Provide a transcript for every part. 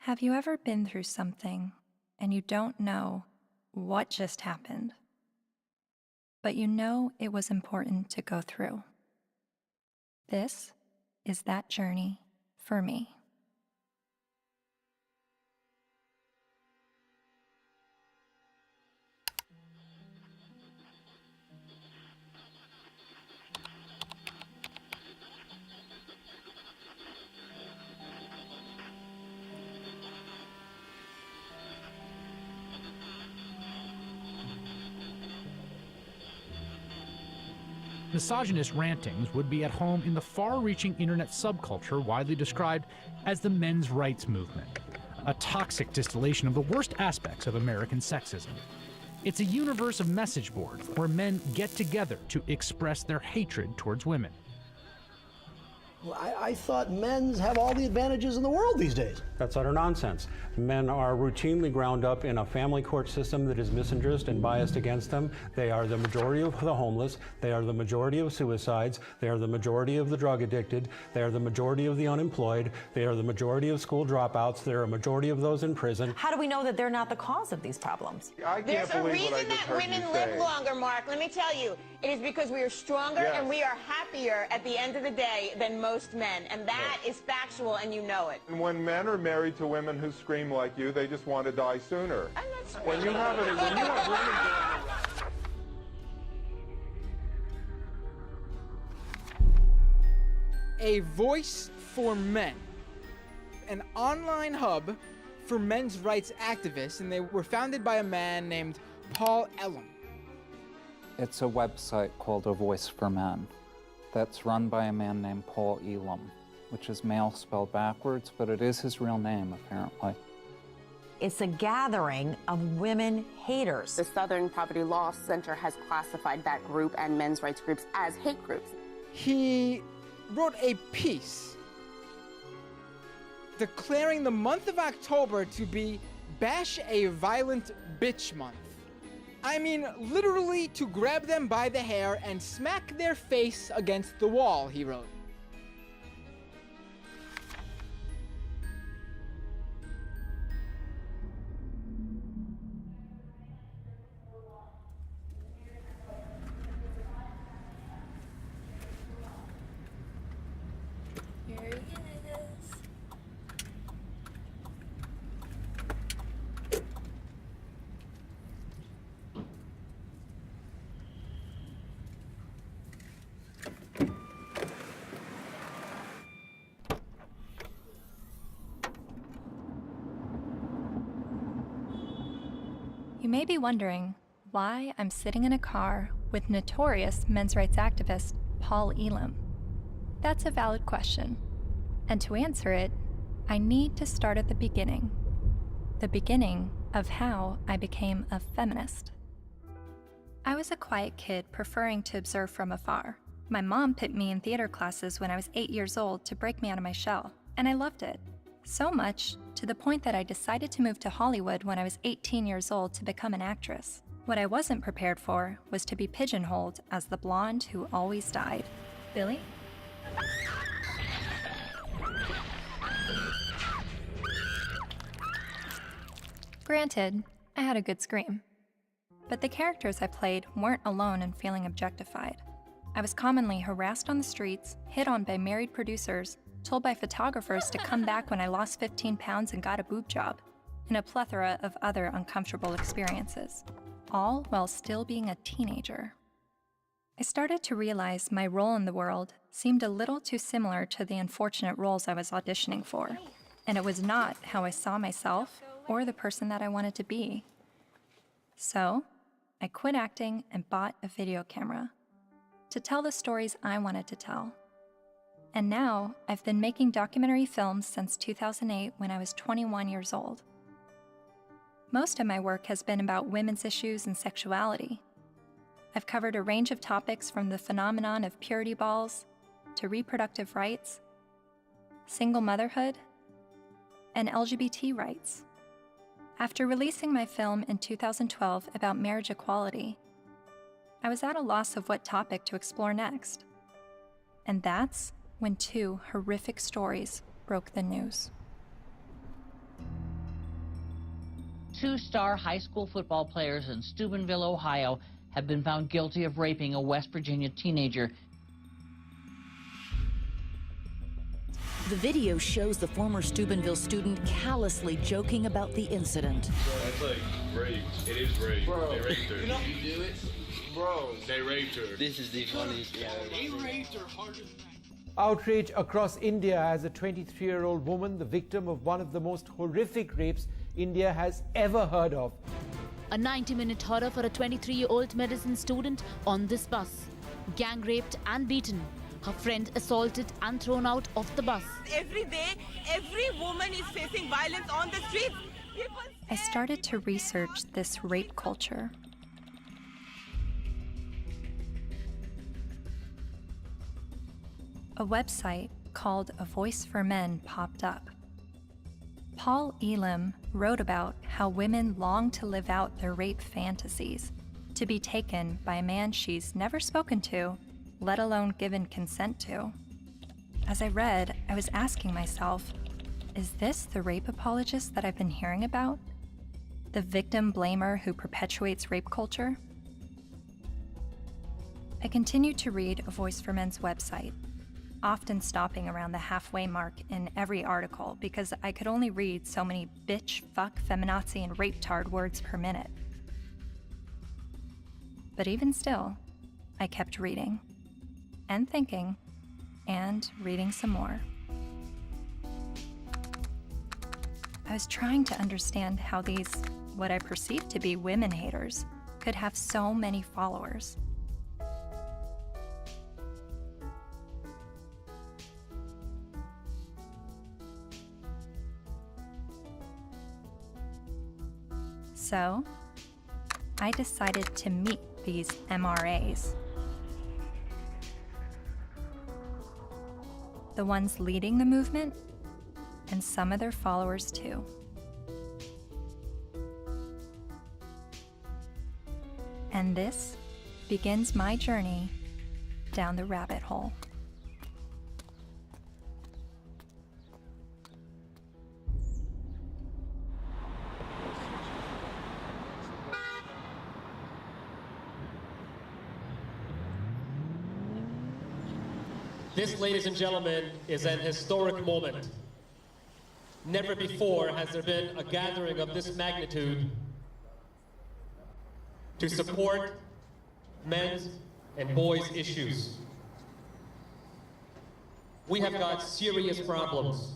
Have you ever been through something and you don't know what just happened, but you know it was important to go through? This is that journey for me. Misogynist rantings would be at home in the far-reaching internet subculture widely described as the men's rights movement, a toxic distillation of the worst aspects of American sexism. It's a universe of message boards where men get together to express their hatred towards women. Well, I thought men's have all the advantages in the world these days. That's utter nonsense. Men are routinely ground up in a family court system that is misandrist and biased against them. They are the majority of the homeless. They are the majority of suicides. They are the majority of the drug addicted. They are the majority of the unemployed. They are the majority of school dropouts. They are a majority of those in prison. How do we know that they're not the cause of these problems? There's a reason that women live longer, Mark. Let me tell you. It is because we are stronger and we are happier at the end of the day than most men. And that is factual, and you know it. And when men are married to women who scream like you, they just want to die sooner. I'm not screaming. When you have women A voice for men, an online hub for men's rights activists, and they were founded by a man named Paul Elam. It's a website called A Voice for Men that's run by a man named Paul Elam, which is male spelled backwards, but it is his real name, apparently. It's a gathering of women haters. The Southern Poverty Law Center has classified that group and men's rights groups as hate groups. He wrote a piece declaring the month of October to be Bash a Violent Bitch Month. I mean, literally to grab them by the hair and smack their face against the wall, he wrote. Here he is. You may be wondering why I'm sitting in a car with notorious men's rights activist Paul Elam. That's a valid question, and to answer it, I need to start at the beginning of how I became a feminist. I was a quiet kid preferring to observe from afar. My mom put me in theater classes when I was 8 years old to break me out of my shell, and I loved it. So much, to the point that I decided to move to Hollywood when I was 18 years old to become an actress. What I wasn't prepared for was to be pigeonholed as the blonde who always died. Billy? Granted, I had a good scream. But the characters I played weren't alone in feeling objectified. I was commonly harassed on the streets, hit on by married producers, told by photographers to come back when I lost 15 pounds and got a boob job, and a plethora of other uncomfortable experiences, all while still being a teenager. I started to realize my role in the world seemed a little too similar to the unfortunate roles I was auditioning for, and it was not how I saw myself or the person that I wanted to be. So, I quit acting and bought a video camera to tell the stories I wanted to tell. And now, I've been making documentary films since 2008 when I was 21 years old. Most of my work has been about women's issues and sexuality. I've covered a range of topics from the phenomenon of purity balls to reproductive rights, single motherhood, and LGBT rights. After releasing my film in 2012 about marriage equality, I was at a loss of what topic to explore next. And that's when two horrific stories broke the news. 2-star high school football players in Steubenville, Ohio, have been found guilty of raping a West Virginia teenager. The video shows the former Steubenville student callously joking about the incident. That's like rape. It is rape. Bro, they raped her. You know, you do it? Bro. They raped her. This is the funniest thing. They raped her harder than that. Outrage across India as a 23-year-old woman, the victim of one of the most horrific rapes India has ever heard of. A 90-minute horror for a 23-year-old medicine student on this bus. Gang raped and beaten. Her friend assaulted and thrown out of the bus. Every day, every woman is facing violence on the streets. I started to research this rape culture. A website called A Voice for Men popped up. Paul Elam wrote about how women long to live out their rape fantasies, to be taken by a man she's never spoken to, let alone given consent to. As I read, I was asking myself, is this the rape apologist that I've been hearing about? The victim blamer who perpetuates rape culture? I continued to read A Voice for Men's website, often stopping around the halfway mark in every article because I could only read so many bitch, fuck, feminazi, and rape-tard words per minute. But even still, I kept reading, and thinking, and reading some more. I was trying to understand how these, what I perceived to be women haters, could have so many followers. So, I decided to meet these MRAs. The ones leading the movement, and some of their followers too. And this begins my journey down the rabbit hole. This, ladies and gentlemen, is an historic moment. Never before has there been a gathering of this magnitude to support men's and boys' issues. We have got serious problems.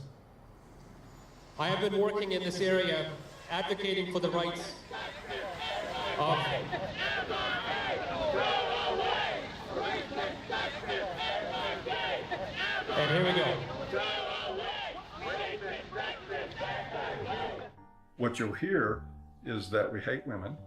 I have been working in this area advocating for the rights of and here we go. What you'll hear is that we hate women.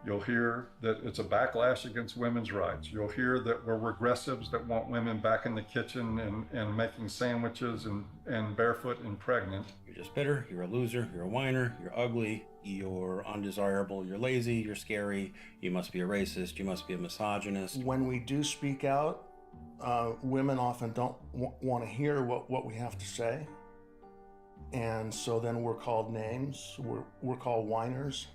You'll hear that it's a backlash against women's rights. You'll hear that we're regressives that want women back in the kitchen and making sandwiches and barefoot and pregnant. You're just bitter, you're a loser, you're a whiner, you're ugly, you're undesirable, you're lazy, you're scary, you must be a racist, you must be a misogynist. When we do speak out, women often don't want to hear what we have to say. And so then we're called names, we're called whiners.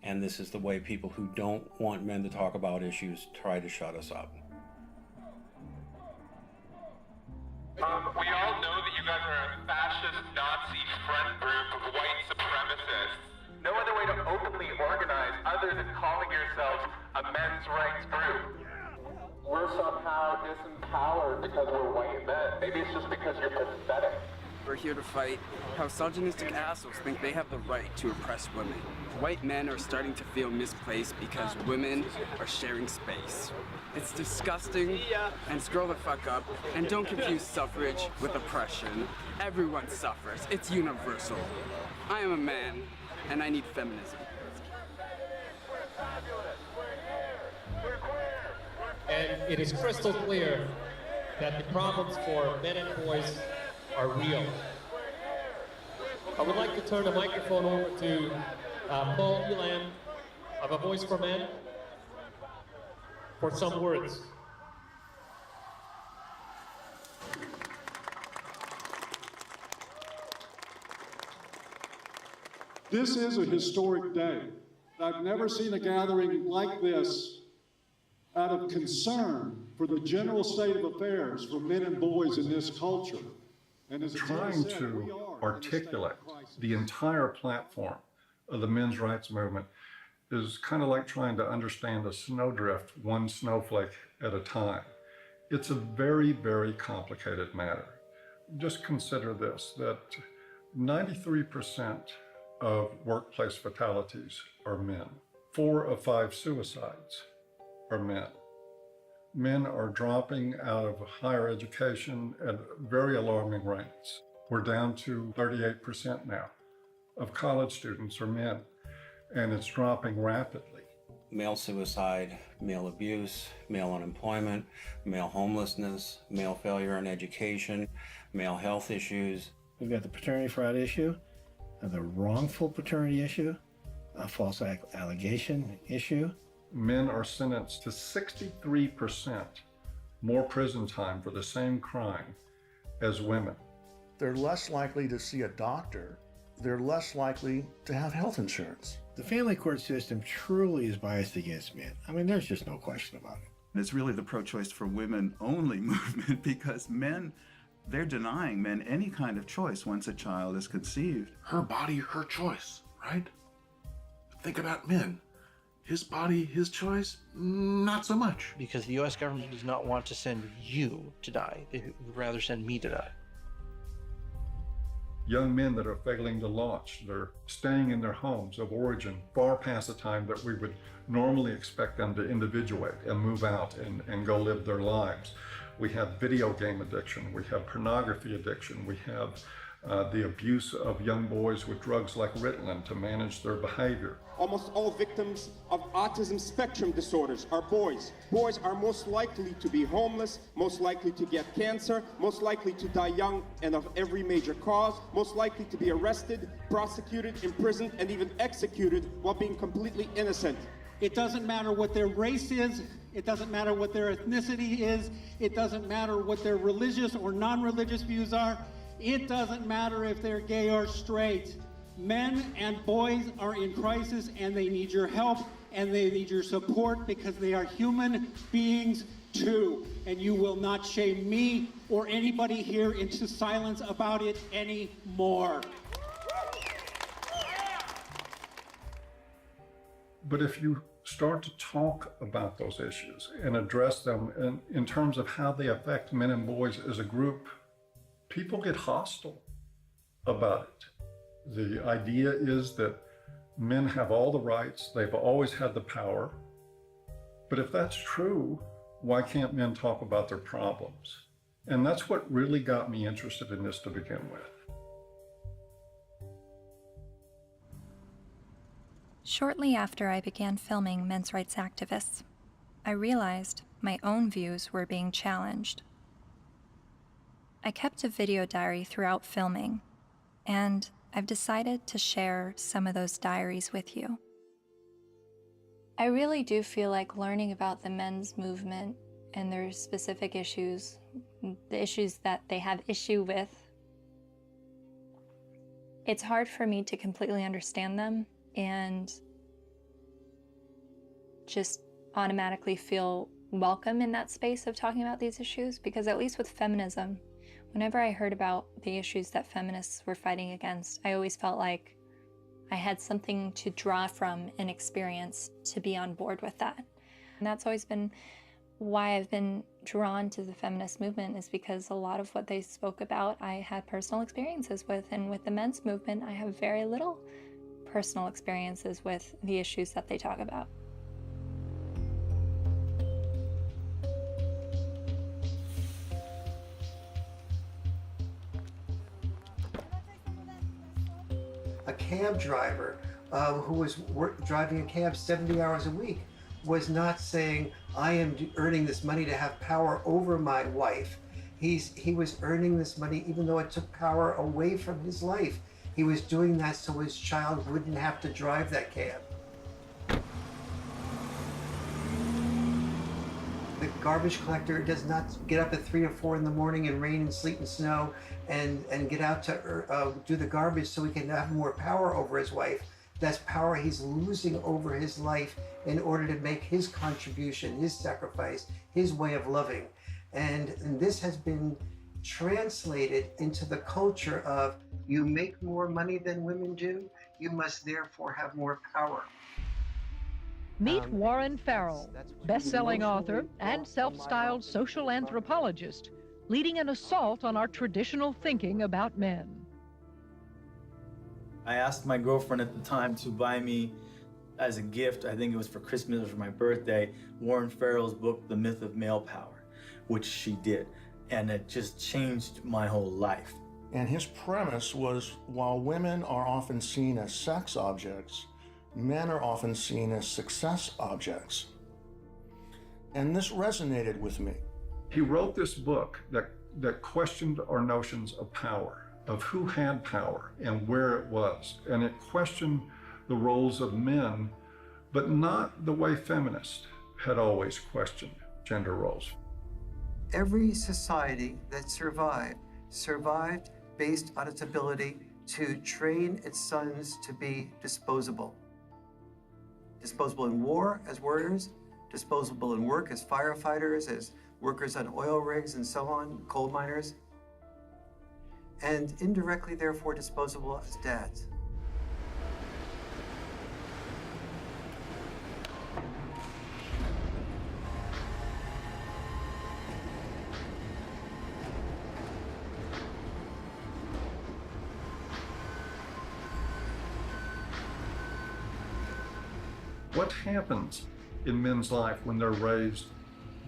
And this is the way people who don't want men to talk about issues try to shut us up. We all know that you guys are a fascist Nazi friend group of white supremacists. No other way to openly organize other than calling yourselves a men's rights group. We're somehow disempowered because we're white men. Maybe it's just because you're pathetic. We're here to fight how misogynistic assholes think they have the right to oppress women. White men are starting to feel misplaced because women are sharing space. It's disgusting, and scroll the fuck up, and don't confuse suffrage with oppression. Everyone suffers, it's universal. I am a man, and I need feminism. And it is crystal clear that the problems for men and boys are real. I would like to turn the microphone over to Paul Elam of A Voice for Men for some words. This is a historic day. I've never seen a gathering like this out of concern for the general state of affairs for men and boys in this culture. And as Trying to articulate the entire platform of the men's rights movement is kind of like trying to understand a snowdrift one snowflake at a time. It's a very, very complicated matter. Just consider this, that 93% of workplace fatalities are men. 4 of 5 suicides are men. Men are dropping out of higher education at very alarming rates. We're down to 38% now of college students are men, and it's dropping rapidly. Male suicide, male abuse, male unemployment, male homelessness, male failure in education, male health issues. We've got the paternity fraud issue, the wrongful paternity issue, a false allegation issue. Men are sentenced to 63% more prison time for the same crime as women. They're less likely to see a doctor. They're less likely to have health insurance. The family court system truly is biased against men. I mean, there's just no question about it. It's really the pro-choice for women only movement, because men, they're denying men any kind of choice once a child is conceived. Her body, her choice, right? Think about men. His body, his choice, not so much. Because the U.S. government does not want to send you to die. They would rather send me to die. Young men that are failing to launch, they're staying in their homes of origin far past the time that we would normally expect them to individuate and move out and go live their lives. We have video game addiction, we have pornography addiction, we have the abuse of young boys with drugs like Ritalin to manage their behavior. Almost all victims of autism spectrum disorders are boys. Boys are most likely to be homeless, most likely to get cancer, most likely to die young and of every major cause, most likely to be arrested, prosecuted, imprisoned, and even executed while being completely innocent. It doesn't matter what their race is, it doesn't matter what their ethnicity is, it doesn't matter what their religious or non-religious views are, it doesn't matter if they're gay or straight. Men and boys are in crisis, and they need your help and they need your support, because they are human beings too. And you will not shame me or anybody here into silence about it anymore. But if you start to talk about those issues and address them in terms of how they affect men and boys as a group, people get hostile about it. The idea is that men have all the rights, they've always had the power. But if that's true, why can't men talk about their problems? And that's what really got me interested in this to begin with. Shortly after I began filming men's rights activists, I realized my own views were being challenged. I kept a video diary throughout filming, and I've decided to share some of those diaries with you. I really do feel like learning about the men's movement and their specific issues, the issues that they have issue with, it's hard for me to completely understand them and just automatically feel welcome in that space of talking about these issues, because at least with feminism, whenever I heard about the issues that feminists were fighting against, I always felt like I had something to draw from and experience to be on board with that. And that's always been why I've been drawn to the feminist movement, is because a lot of what they spoke about I had personal experiences with, and with the men's movement I have very little personal experiences with the issues that they talk about. A cab driver who was driving a cab 70 hours a week was not saying, I am earning this money to have power over my wife. He was earning this money even though it took power away from his life. He was doing that so his child wouldn't have to drive that cab. garbage collector does not get up at 3 or 4 in the morning in rain and sleet and snow and get out to do the garbage so he can have more power over his wife. That's power he's losing over his life in order to make his contribution, his sacrifice, his way of loving. And this has been translated into the culture of, you make more money than women do, you must therefore have more power. Meet Warren Farrell, best-selling author and self-styled social anthropologist, leading an assault on our traditional thinking about men. I asked my girlfriend at the time to buy me as a gift, I think it was for Christmas or for my birthday, Warren Farrell's book, The Myth of Male Power, which she did. And it just changed my whole life. And his premise was, while women are often seen as sex objects, men are often seen as success objects. And this resonated with me. He wrote this book that questioned our notions of power, of who had power and where it was. And it questioned the roles of men, but not the way feminists had always questioned gender roles. Every society that survived based on its ability to train its sons to be disposable. Disposable in war as warriors, disposable in work as firefighters, as workers on oil rigs and so on, coal miners, and indirectly, therefore, disposable as dads. What happens in men's life when they're raised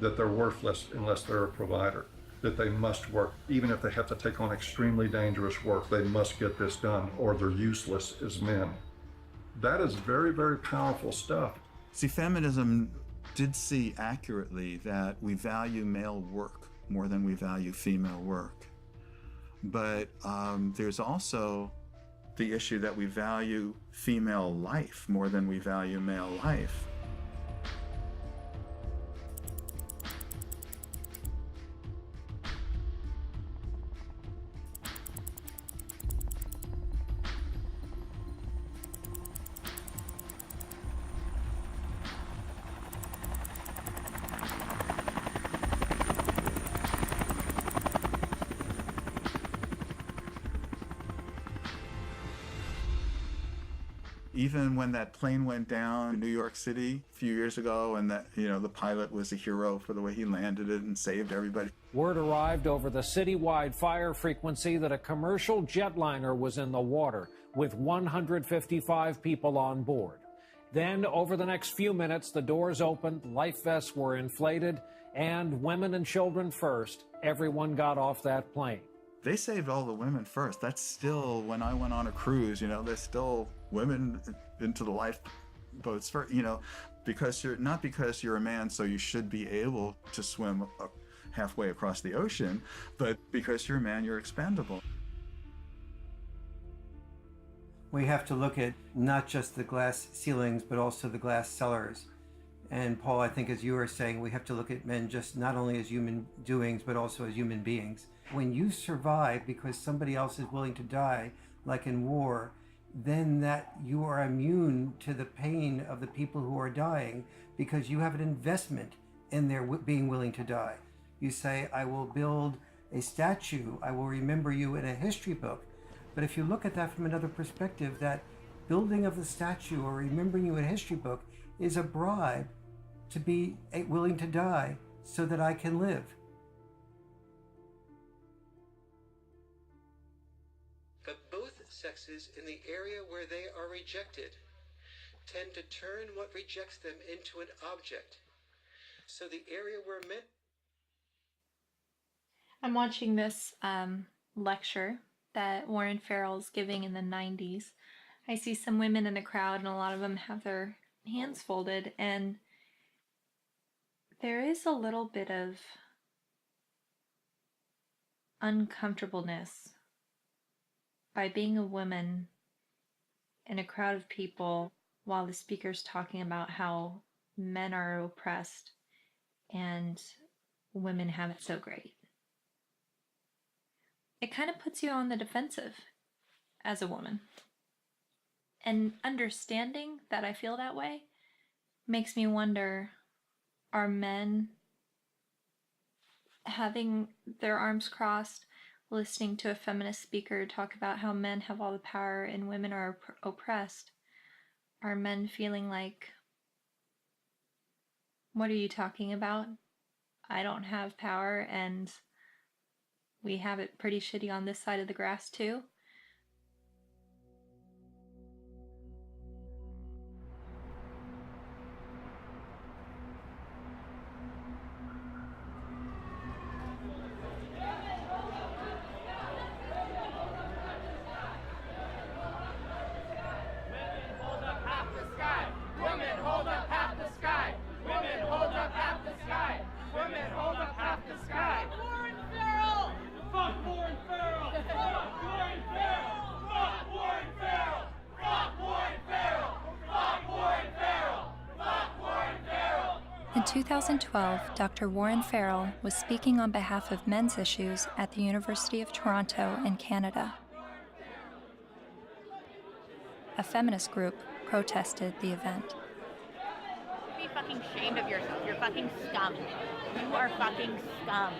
that they're worthless unless they're a provider, that they must work, even if they have to take on extremely dangerous work, they must get this done or they're useless as men? That is very, very powerful stuff. See, feminism did see accurately that we value male work more than we value female work. But there's also the issue that we value female life more than we value male life. Even when that plane went down in New York City a few years ago, and that, you know, the pilot was a hero for the way he landed it and saved everybody. Word arrived over the citywide fire frequency that a commercial jetliner was in the water with 155 people on board. Then, over the next few minutes, the doors opened, life vests were inflated, and women and children first, everyone got off that plane. They saved all the women first. That's still, when I went on a cruise, you know, there's still women into the lifeboats for, you know, because you're not because you're a man, so you should be able to swim halfway across the ocean, but because you're a man, you're expendable. We have to look at not just the glass ceilings, but also the glass cellars. And Paul, I think as you were saying, we have to look at men just not only as human doings, but also as human beings. When you survive because somebody else is willing to die, like in war, then that you are immune to the pain of the people who are dying because you have an investment in their being willing to die. You say, I will build a statue, I will remember you in a history book. But if you look at that from another perspective, that building of the statue or remembering you in a history book is a bribe to be willing to die so that I can live. But both sexes, in the area where they are rejected, tend to turn what rejects them into an object. So the area where men... I'm watching this lecture that Warren Farrell's giving in the 90s. I see some women in the crowd, and a lot of them have their hands folded, and there is a little bit of uncomfortableness by being a woman in a crowd of people while the speaker's talking about how men are oppressed and women have it so great. It kind of puts you on the defensive as a woman. And understanding that I feel that way makes me wonder, are men having their arms crossed, listening to a feminist speaker talk about how men have all the power and women are oppressed? Are men feeling like, what are you talking about? I don't have power and we have it pretty shitty on this side of the grass too? In 2012, Dr. Warren Farrell was speaking on behalf of men's issues at the University of Toronto in Canada. A feminist group protested the event. Be fucking ashamed of yourself. You're fucking scum. You are fucking scum.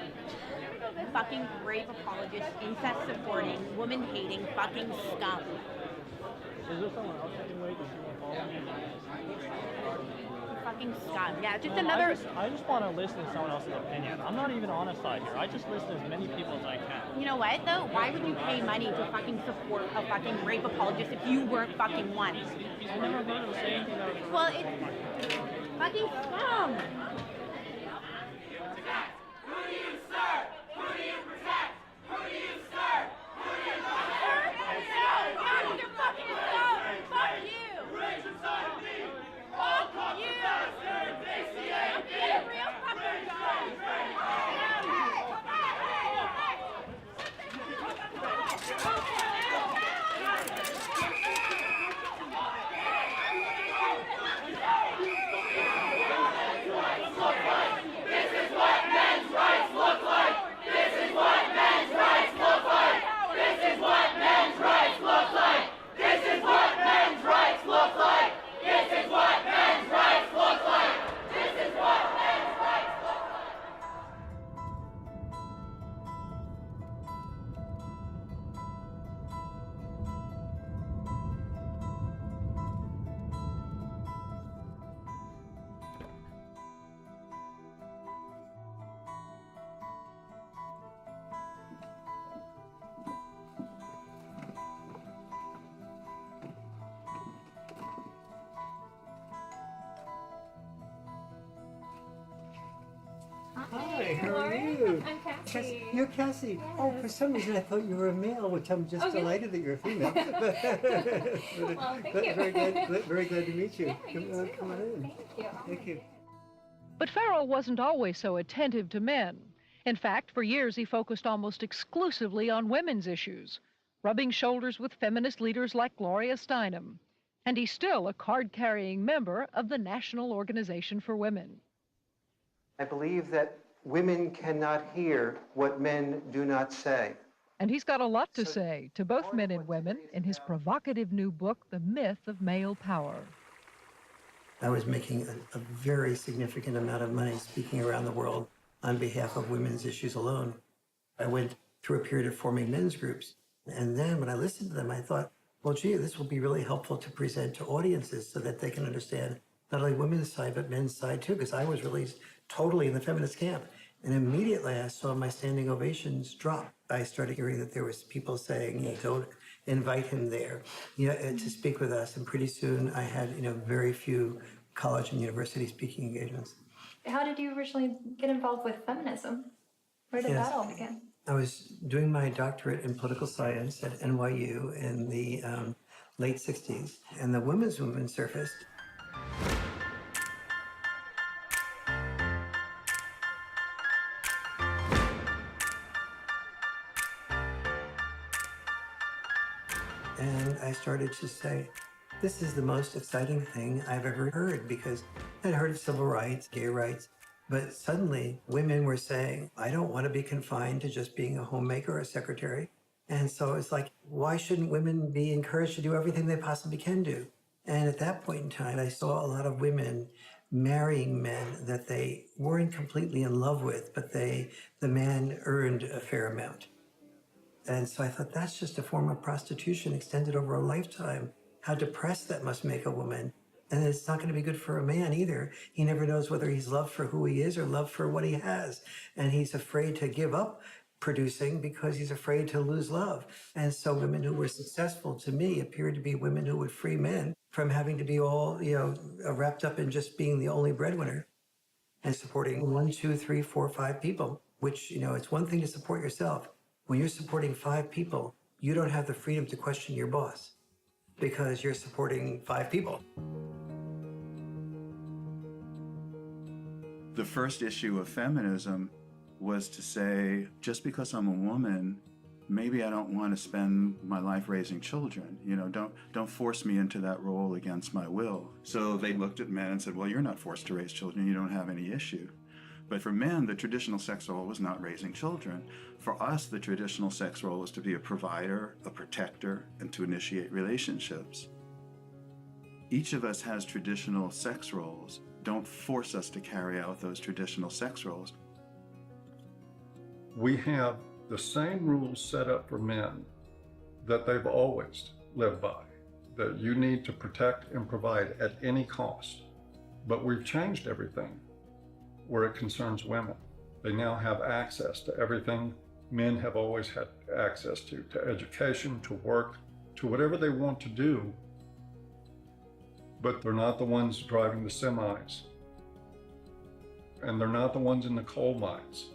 Fucking rape apologist, incest supporting, woman hating, fucking scum. Is there someone else I can wait? Does someone follow me? Fucking scum. Yeah, just another. I just want to listen to someone else's opinion. I'm not even on a side here. I just listen to as many people as I can. You know what though? Why would you pay money to fucking support a fucking rape apologist if you weren't fucking one? I never heard him say anything that was. Well, it's fucking scum. Hi, how are you? I'm Cassie. You're Cassie. Oh, for some reason I thought you were a male, which I'm just delighted that you're a female. Well, thank you. Very glad to meet you. Yeah, you too. Come on in. Thank you. Thank you. But Farrell wasn't always so attentive to men. In fact, for years he focused almost exclusively on women's issues, rubbing shoulders with feminist leaders like Gloria Steinem. And he's still a card-carrying member of the National Organization for Women. I believe that women cannot hear what men do not say. And he's got a lot to say to both men and women in his provocative new book, The Myth of Male Power. I was making a very significant amount of money speaking around the world on behalf of women's issues alone. I went through a period of forming men's groups. And then when I listened to them, I thought, well, gee, this will be really helpful to present to audiences so that they can understand not only women's side, but men's side too, because I was released totally in the feminist camp. And immediately I saw my standing ovations drop. I started hearing that there was people saying, don't invite him there, to speak with us. And pretty soon I had, very few college and university speaking engagements. How did you originally get involved with feminism? Where did that all begin? I was doing my doctorate in political science at NYU in the late 60s, and the women's movement surfaced. And I started to say, this is the most exciting thing I've ever heard, because I'd heard of civil rights, gay rights, But suddenly, women were saying, I don't want to be confined to just being a homemaker or a secretary. And so it's like, why shouldn't women be encouraged to do everything they possibly can do? And at that point in time, I saw a lot of women marrying men that they weren't completely in love with, but the man earned a fair amount. And so I thought, that's just a form of prostitution extended over a lifetime. How depressed that must make a woman. And it's not going to be good for a man either. He never knows whether he's loved for who he is or loved for what he has. And he's afraid to give up producing because he's afraid to lose love. And so women who were successful to me appeared to be women who would free men from having to be all, wrapped up in just being the only breadwinner and supporting 1, 2, 3, 4, 5 people, which, it's one thing to support yourself. When you're supporting 5 people, you don't have the freedom to question your boss because you're supporting 5 people. The first issue of feminism was to say, just because I'm a woman, maybe I don't want to spend my life raising children. Don't force me into that role against my will. So they looked at men and said, well, you're not forced to raise children. You don't have any issue. But for men, the traditional sex role was not raising children. For us, the traditional sex role was to be a provider, a protector, and to initiate relationships. Each of us has traditional sex roles. Don't force us to carry out those traditional sex roles. We have the same rules set up for men that they've always lived by, that you need to protect and provide at any cost. But we've changed everything where it concerns women. They now have access to everything men have always had access to education, to work, to whatever they want to do, but they're not the ones driving the semis. And they're not the ones in the coal mines.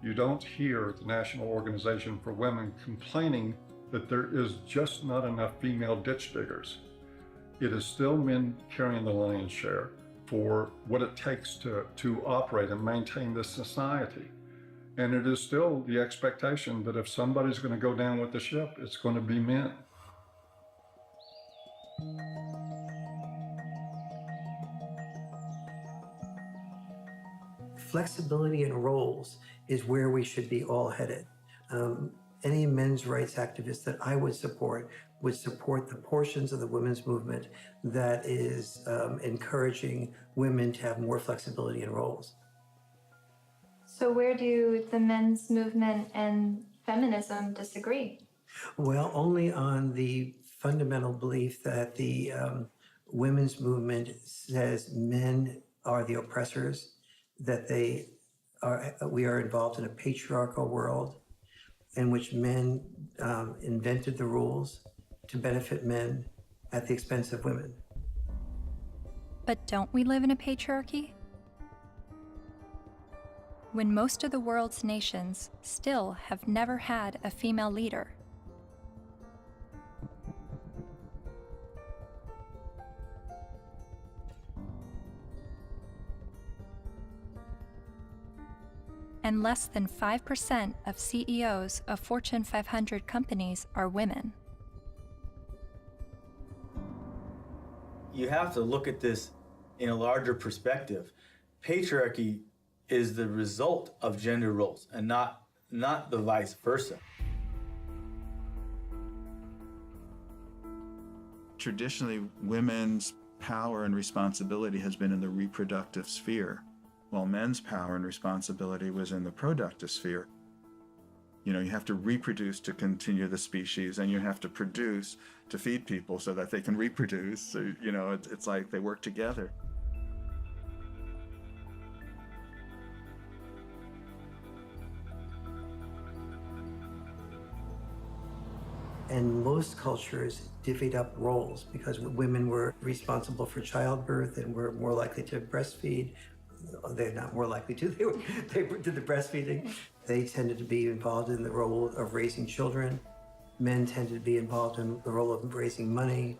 You don't hear the National Organization for Women complaining that there is just not enough female ditch diggers. It is still men carrying the lion's share for what it takes to operate and maintain this society. And it is still the expectation that if somebody's going to go down with the ship, it's going to be men. Flexibility in roles is where we should be all headed. Any men's rights activist that I would support the portions of the women's movement that is encouraging women to have more flexibility in roles. So where do the men's movement and feminism disagree? Well, only on the fundamental belief that the women's movement says men are the oppressors, that we are involved in a patriarchal world in which men invented the rules to benefit men at the expense of women. But don't we live in a patriarchy? When most of the world's nations still have never had a female leader. And less than 5% of CEOs of Fortune 500 companies are women. You have to look at this in a larger perspective. Patriarchy is the result of gender roles and not the vice versa. Traditionally, women's power and responsibility has been in the reproductive sphere, while men's power and responsibility was in the productive sphere. You have to reproduce to continue the species, and you have to produce to feed people so that they can reproduce. So, it's like they work together. And most cultures divvied up roles because women were responsible for childbirth and were more likely to breastfeed. They're not more likely to, they did the breastfeeding. They tended to be involved in the role of raising children. Men tended to be involved in the role of raising money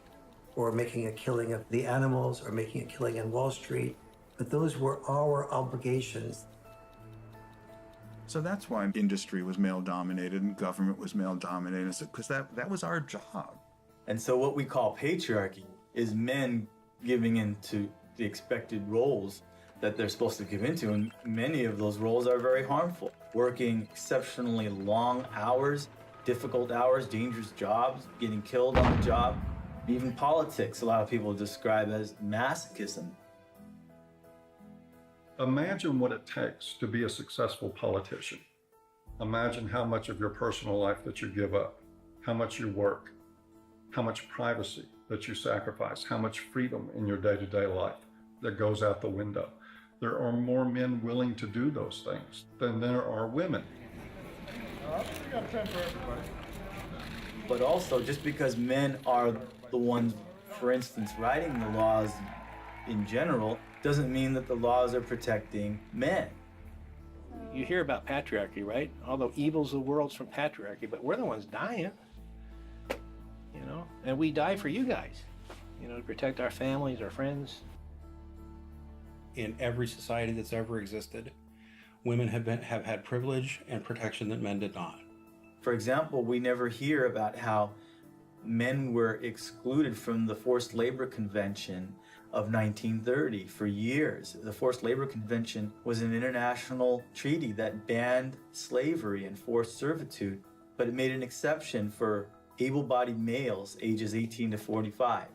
or making a killing of the animals or making a killing on Wall Street. But those were our obligations. So that's why industry was male-dominated and government was male-dominated, because that was our job. And so what we call patriarchy is men giving into the expected roles that they're supposed to give into, and many of those roles are very harmful. Working exceptionally long hours, difficult hours, dangerous jobs, getting killed on the job. Even politics, a lot of people describe as masochism. Imagine what it takes to be a successful politician. Imagine how much of your personal life that you give up, how much you work, how much privacy that you sacrifice, how much freedom in your day-to-day life that goes out the window. There are more men willing to do those things than there are women. We got a trim for everybody. But also, just because men are the ones, for instance, writing the laws in general, doesn't mean that the laws are protecting men. You hear about patriarchy, right? All the evils of the world's from patriarchy, but we're the ones dying, you know? And we die for you guys, you know, to protect our families, our friends. In every society that's ever existed, women have had privilege and protection that men did not. For example, we never hear about how men were excluded from the Forced Labor Convention of 1930 for years. The Forced Labor Convention was an international treaty that banned slavery and forced servitude, but it made an exception for able-bodied males ages 18 to 45.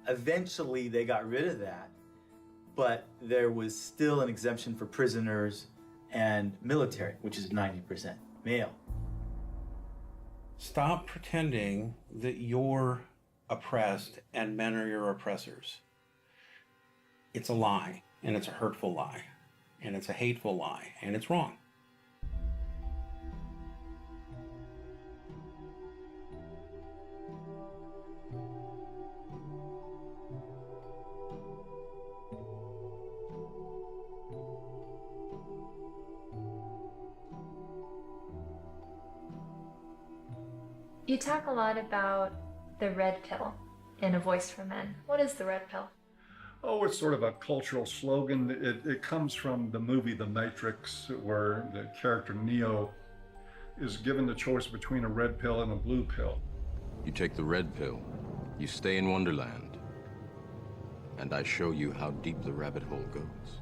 Eventually, they got rid of that, but there was still an exemption for prisoners and military, which is 90% male. Stop pretending that you're oppressed and men are your oppressors. It's a lie, and it's a hurtful lie, and it's a hateful lie, and it's wrong. You talk a lot about the red pill in A Voice for Men. What is the red pill? Oh, it's sort of a cultural slogan. It comes from the movie The Matrix, where the character Neo is given the choice between a red pill and a blue pill. You take the red pill, you stay in Wonderland, and I show you how deep the rabbit hole goes.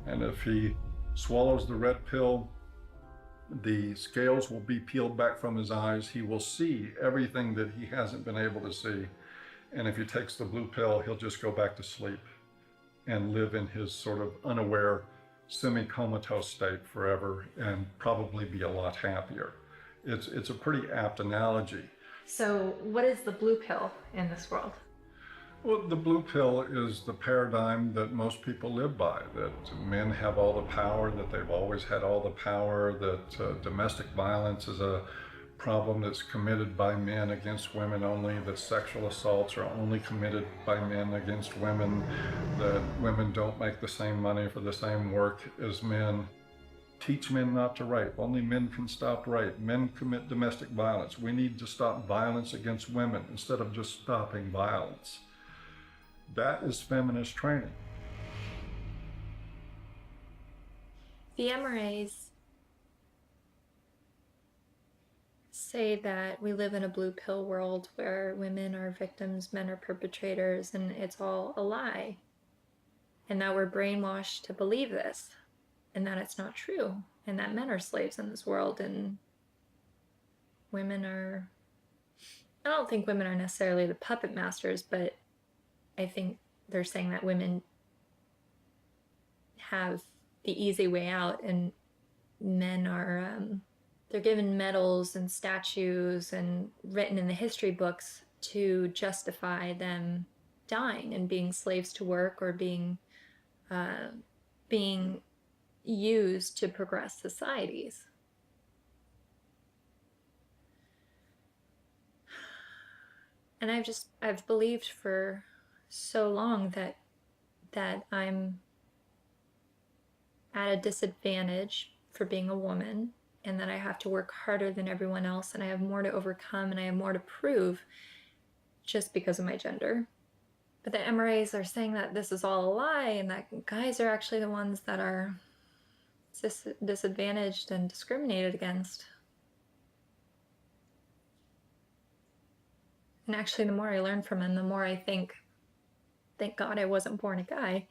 And if he swallows the red pill, the scales will be peeled back from his eyes. He will see everything that he hasn't been able to see. And if he takes the blue pill, he'll just go back to sleep and live in his sort of unaware, semi-comatose state forever and probably be a lot happier. It's a pretty apt analogy. So what is the blue pill in this world? Well, the blue pill is the paradigm that most people live by, that men have all the power, that they've always had all the power, that domestic violence is a problem that's committed by men against women only, that sexual assaults are only committed by men against women, that women don't make the same money for the same work as men. Teach men not to rape. Only men can stop rape. Men commit domestic violence. We need to stop violence against women instead of just stopping violence. That is feminist training. The MRAs say that we live in a blue pill world where women are victims, men are perpetrators, and it's all a lie. And that we're brainwashed to believe this, and that it's not true, and that men are slaves in this world, and women are... I don't think women are necessarily the puppet masters, but I think they're saying that women have the easy way out, and men are, they're given medals and statues and written in the history books to justify them dying and being slaves to work or being used to progress societies. And I've believed for so long that I'm at a disadvantage for being a woman, and that I have to work harder than everyone else, and I have more to overcome, and I have more to prove just because of my gender. But the MRAs are saying that this is all a lie, and that guys are actually the ones that are disadvantaged and discriminated against. And actually, the more I learn from them, the more I think thank God I wasn't born a guy.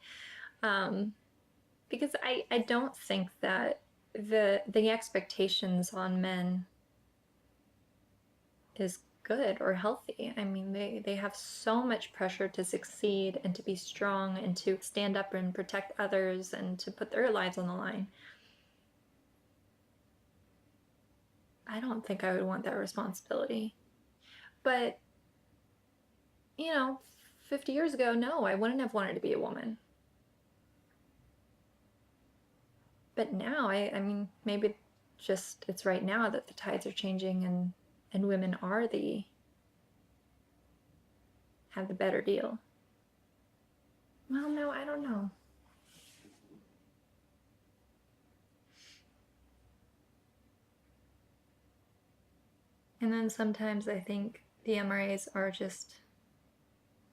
Because I don't think that the expectations on men is good or healthy. I mean, they have so much pressure to succeed and to be strong and to stand up and protect others and to put their lives on the line. I don't think I would want that responsibility. But, 50 years ago, no, I wouldn't have wanted to be a woman. But now, I mean, maybe just it's right now that the tides are changing and women are have the better deal. Well, no, I don't know. And then sometimes I think the MRAs are just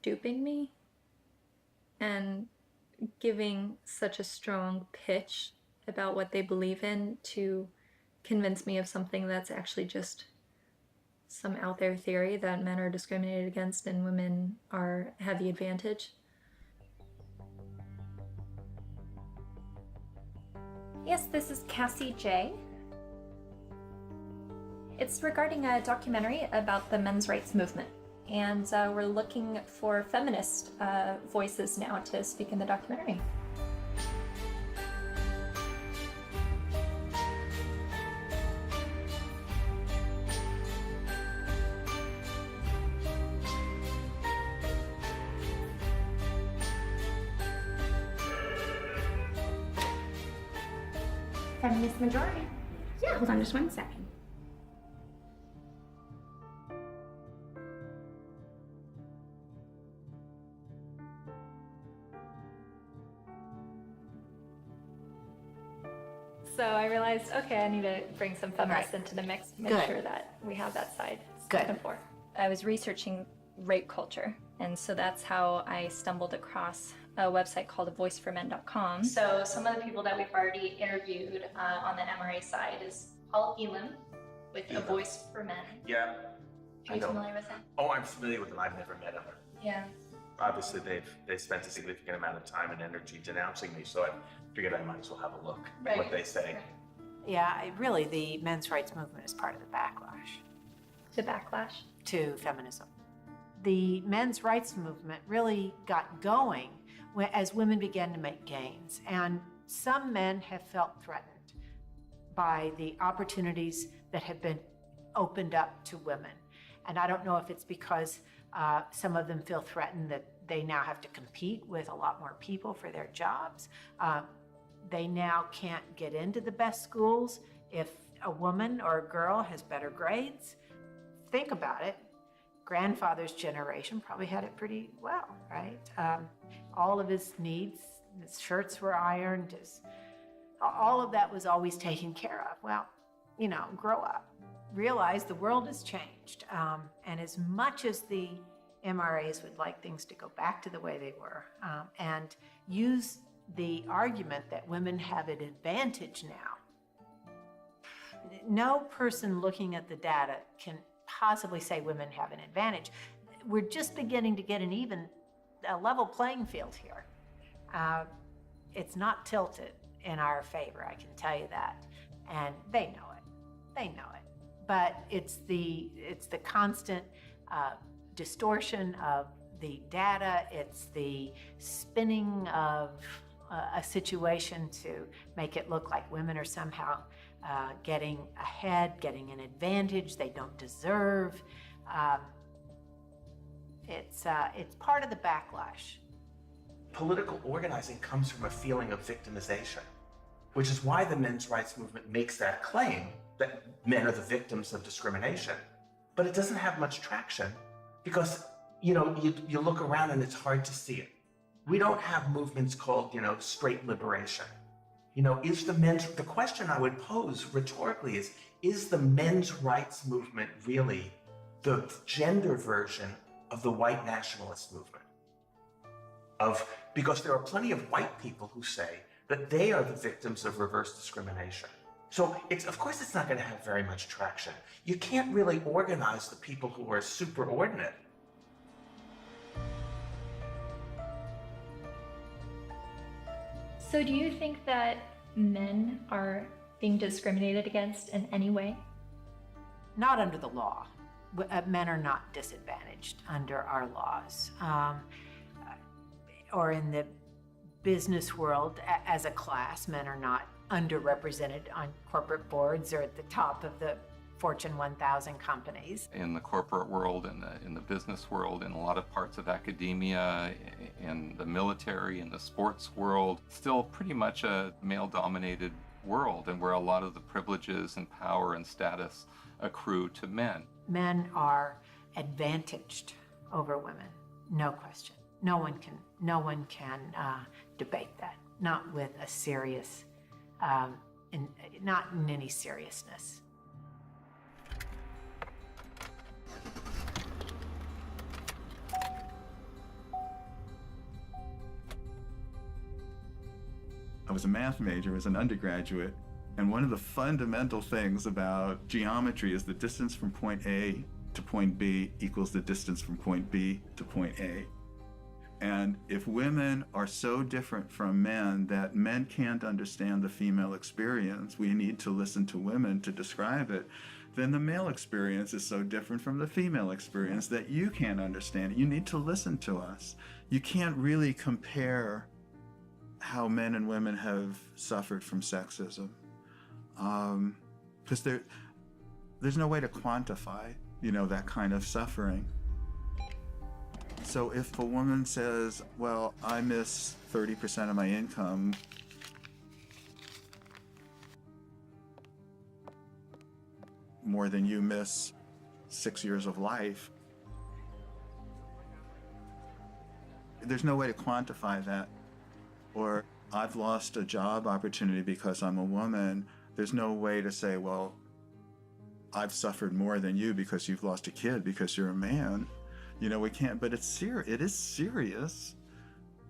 duping me and giving such a strong pitch about what they believe in to convince me of something that's actually just some out there theory that men are discriminated against and women have the advantage. Yes, this is Cassie J. It's regarding a documentary about the men's rights movement, and we're looking for feminist voices now to speak in the documentary. Feminist majority. Yeah, hold on just 1 second. So I realized, okay, I need to bring some feminists into the mix, make Good. sure that we have that side Good. spoken for. I was researching rape culture, and so that's how I stumbled across a website called avoiceformen.com. So some of the people that we've already interviewed on the MRA side is Paul Elam with A Voice for Men. Yeah. Are you familiar with him? Oh, I'm familiar with them. I've never met them. Yeah. Obviously, they've spent a significant amount of time and energy denouncing me, so I figured I might as well have a look at what they say. Yeah, really, the men's rights movement is part of the backlash. The backlash? To feminism. The men's rights movement really got going as women began to make gains, and some men have felt threatened by the opportunities that have been opened up to women. And I don't know if it's because some of them feel threatened that they now have to compete with a lot more people for their jobs. They now can't get into the best schools if a woman or a girl has better grades. Think about it. Grandfather's generation probably had it pretty well, right? All of his needs, his shirts were ironed, all of that was always taken care of. Well, grow up. Realize the world has changed. And as much as the MRAs would like things to go back to the way they were, and use the argument that women have an advantage now, no person looking at the data can possibly say women have an advantage. We're just beginning to get a level playing field here. It's not tilted in our favor, I can tell you that. And they know it. They know it. But it's the constant distortion of the data. It's the spinning of a situation to make it look like women are somehow getting ahead, getting an advantage they don't deserve. It's part of the backlash. Political organizing comes from a feeling of victimization, which is why the men's rights movement makes that claim that men are the victims of discrimination. But it doesn't have much traction because, you look around and it's hard to see it. We don't have movements called, straight liberation. The question I would pose rhetorically is the men's rights movement really the gender version of the white nationalist movement? Because there are plenty of white people who say that they are the victims of reverse discrimination. So of course it's not going to have very much traction. You can't really organize the people who are superordinate. So do you think that men are being discriminated against in any way? Not under the law. Men are not disadvantaged under our laws. Or in the business world, as a class, men are not underrepresented on corporate boards or at the top of the Fortune 1000 companies. In the corporate world, in the business world, in a lot of parts of academia, in the military, in the sports world, still pretty much a male-dominated world, and where a lot of the privileges and power and status accrue to men. Men are advantaged over women, no question. No one can debate that, not with a serious, not in any seriousness. I was a math major as an undergraduate, and one of the fundamental things about geometry is the distance from point A to point B equals the distance from point B to point A. And if women are so different from men that men can't understand the female experience, we need to listen to women to describe it, then the male experience is so different from the female experience that you can't understand it. You need to listen to us. You can't really compare how men and women have suffered from sexism, because there's no way to quantify, that kind of suffering. So if a woman says, well, I miss 30% of my income, more than you miss 6 years of life, there's no way to quantify that. Or I've lost a job opportunity because I'm a woman. There's no way to say, well, I've suffered more than you because you've lost a kid because you're a man. We can't, but it is serious.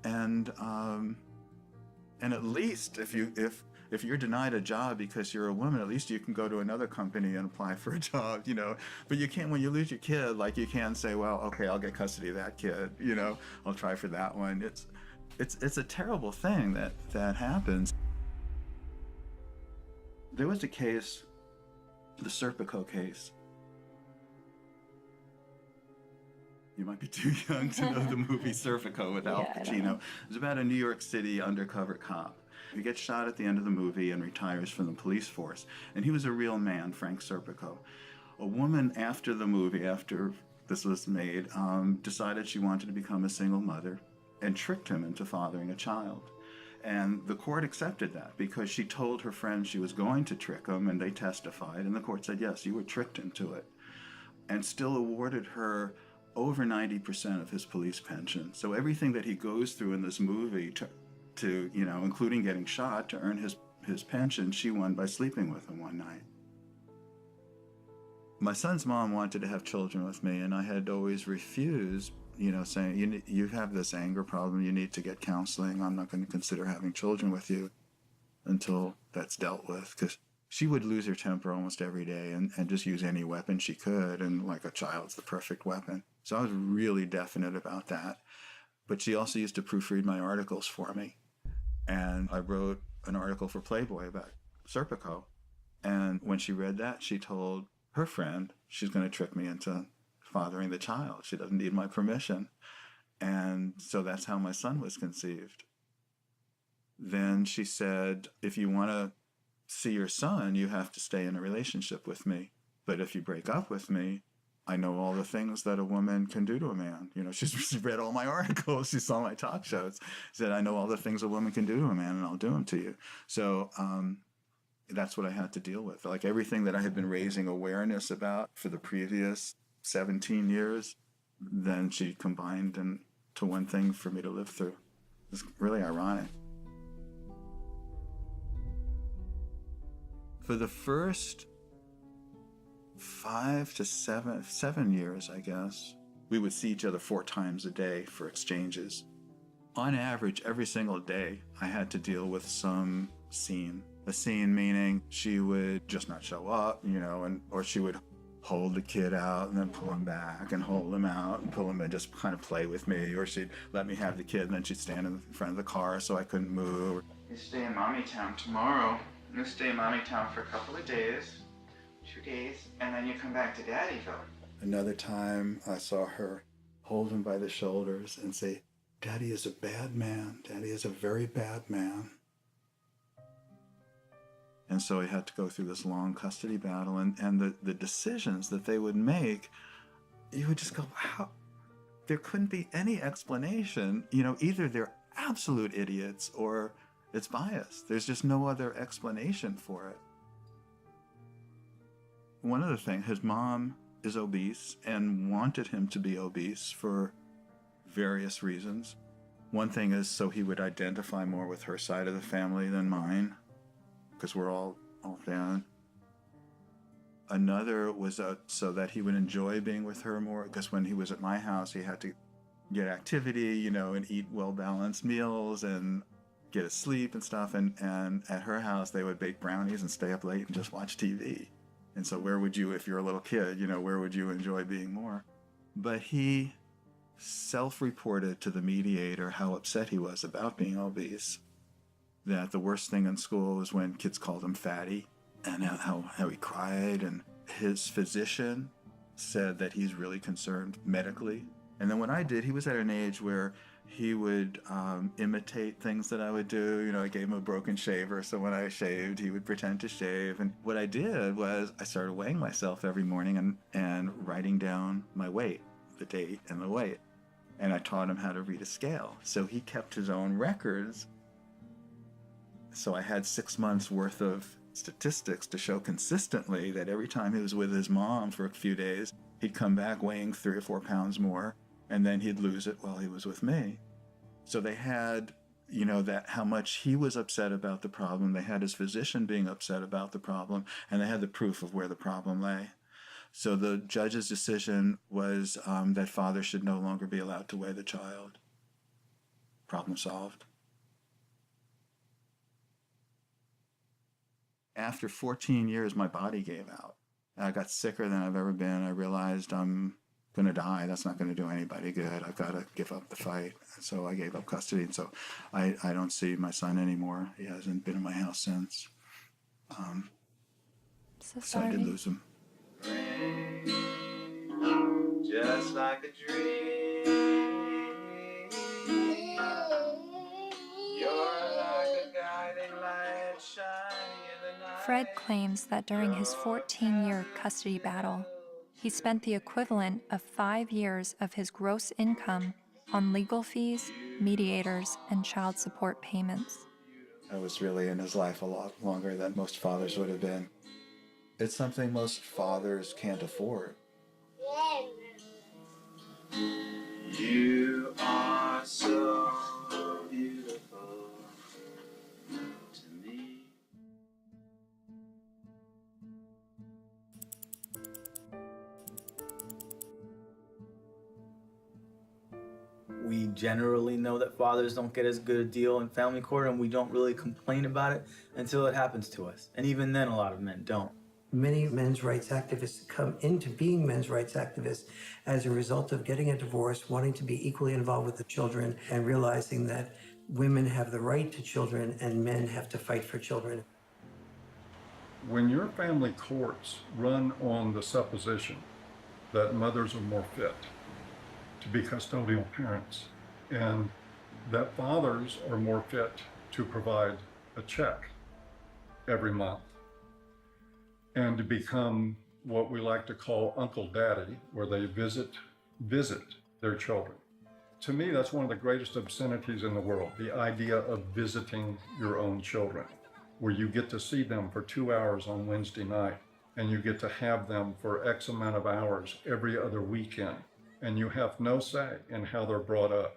And at least if you're denied a job because you're a woman, at least you can go to another company and apply for a job, But you can't, when you lose your kid, like you can't say, well, okay, I'll get custody of that kid, I'll try for that one. It's a terrible thing that happens. There was a case, the Serpico case. You might be too young to know the movie Serpico with Al Pacino. It was about a New York City undercover cop. He gets shot at the end of the movie and retires from the police force. And he was a real man, Frank Serpico. A woman after the movie, after this was made, decided she wanted to become a single mother and tricked him into fathering a child. And the court accepted that because she told her friends she was going to trick him, and they testified, and the court said, yes, you were tricked into it, and still awarded her over 90% of his police pension. So everything that he goes through in this movie to including getting shot to earn his pension, she won by sleeping with him one night. My son's mom wanted to have children with me, and I had always refused, saying, you have this anger problem, you need to get counseling. I'm not going to consider having children with you until that's dealt with. Because she would lose her temper almost every day and just use any weapon she could. And like a child's the perfect weapon. So I was really definite about that. But she also used to proofread my articles for me. And I wrote an article for Playboy about Serpico. And when she read that, she told her friend she's going to trick me into fathering the child. She doesn't need my permission. And so that's how my son was conceived. Then she said, if you want to see your son, you have to stay in a relationship with me. But if you break up with me, I know all the things that a woman can do to a man. She's read all my articles. She saw my talk shows. She said, I know all the things a woman can do to a man, and I'll do them to you. So that's what I had to deal with. Like everything that I had been raising awareness about for the previous 17 years, then she combined into one thing for me to live through. It's really ironic. For the first 5 to 7 years, I guess, we would see each other 4 times a day for exchanges. On average, every single day, I had to deal with some scene. A scene meaning she would just not show up, or she would hold the kid out and then pull him back and hold him out and pull him and just kind of play with me, or she'd let me have the kid and then she'd stand in front of the car so I couldn't move. You stay in Mommy Town tomorrow. You stay in Mommy Town for a couple of days, 2 days, and then you come back to Daddyville. Another time I saw her hold him by the shoulders and say, Daddy is a bad man. Daddy is a very bad man. And so he had to go through this long custody battle, and the decisions that they would make, you would just go, how? There couldn't be any explanation. You know, either they're absolute idiots or it's biased. There's just no other explanation for it. One other thing, his mom is obese and wanted him to be obese for various reasons. One thing is so he would identify more with her side of the family than mine, because we're all thin. Another was so that he would enjoy being with her more, because when he was at my house, he had to get activity, you know, and eat well-balanced meals and get his sleep and stuff. And at her house, they would bake brownies and stay up late and just watch TV. And so where would you, if you're a little kid, you know, where would you enjoy being more? But he self-reported to the mediator how upset he was about being obese, that the worst thing in school was when kids called him fatty, and how he cried. And his physician said that he's really concerned medically. And then what I did, he was at an age where he would imitate things that I would do. You know, I gave him a broken shaver, so when I shaved, he would pretend to shave. And what I did was I started weighing myself every morning and writing down my weight, the date and the weight. And I taught him how to read a scale. So he kept his own records. So I had 6 months worth of statistics to show consistently that every time he was with his mom for a few days, he'd come back weighing 3 or 4 pounds more, and then he'd lose it while he was with me. So they had, you know, that how much he was upset about the problem. They had his physician being upset about the problem, and they had the proof of where the problem lay. So the judge's decision was that father should no longer be allowed to weigh the child. Problem solved. After 14 years, my body gave out. I got sicker than I've ever been. I realized I'm going to die. That's not going to do anybody good. I've got to give up the fight. So I gave up custody. And so I don't see my son anymore. He hasn't been in my house since. So I did lose him. Just like a dream. You're like a guiding light shining in the night. Fred claims that during his 14-year custody battle, he spent the equivalent of 5 years of his gross income on legal fees, mediators, and child support payments. I was really in his life a lot longer than most fathers would have been. It's something most fathers can't afford. You are so beautiful to me. We generally know that fathers don't get as good a deal in family court, and we don't really complain about it until it happens to us. And even then, a lot of men don't. Many men's rights activists come into being men's rights activists as a result of getting a divorce, wanting to be equally involved with the children, and realizing that women have the right to children and men have to fight for children. When your family courts run on the supposition that mothers are more fit to be custodial parents and that fathers are more fit to provide a check every month and to become what we like to call Uncle Daddy, where they visit their children. To me, that's one of the greatest obscenities in the world, the idea of visiting your own children, where you get to see them for 2 hours on Wednesday night, and you get to have them for X amount of hours every other weekend, and you have no say in how they're brought up.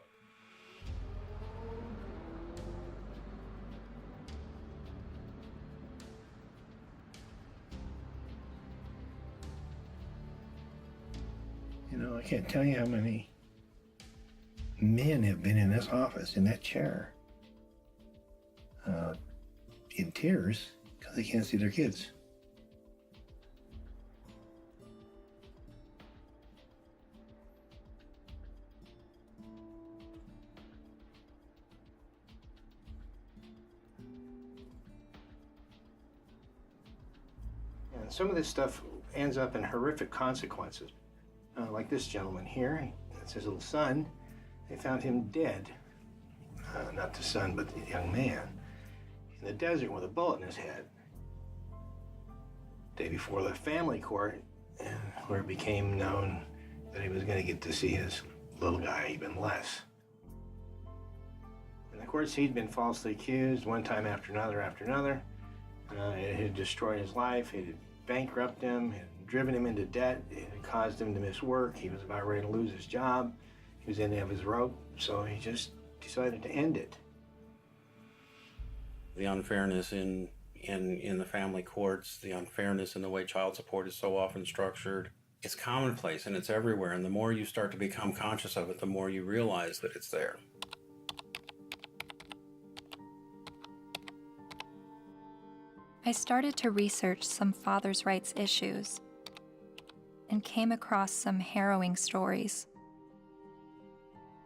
You know, I can't tell you how many men have been in this office, in that chair, in tears because they can't see their kids. some of this stuff ends up in horrific consequences. Like this gentleman here, that's his little son. They found him dead. Not the son, but the young man. In the desert with a bullet in his head. Day before the family court, where it became known that he was going to get to see his little guy even less. And of course, he'd been falsely accused one time after another. It had destroyed his life. It had bankrupted him. It had driven him into debt. It had caused him to miss work. He was about ready to lose his job. He was at the end of his rope, so he just decided to end it. The unfairness in the family courts, the unfairness in the way child support is so often structured, it's commonplace and it's everywhere. And the more you start to become conscious of it, the more you realize that it's there. I started to research some father's rights issues and came across some harrowing stories.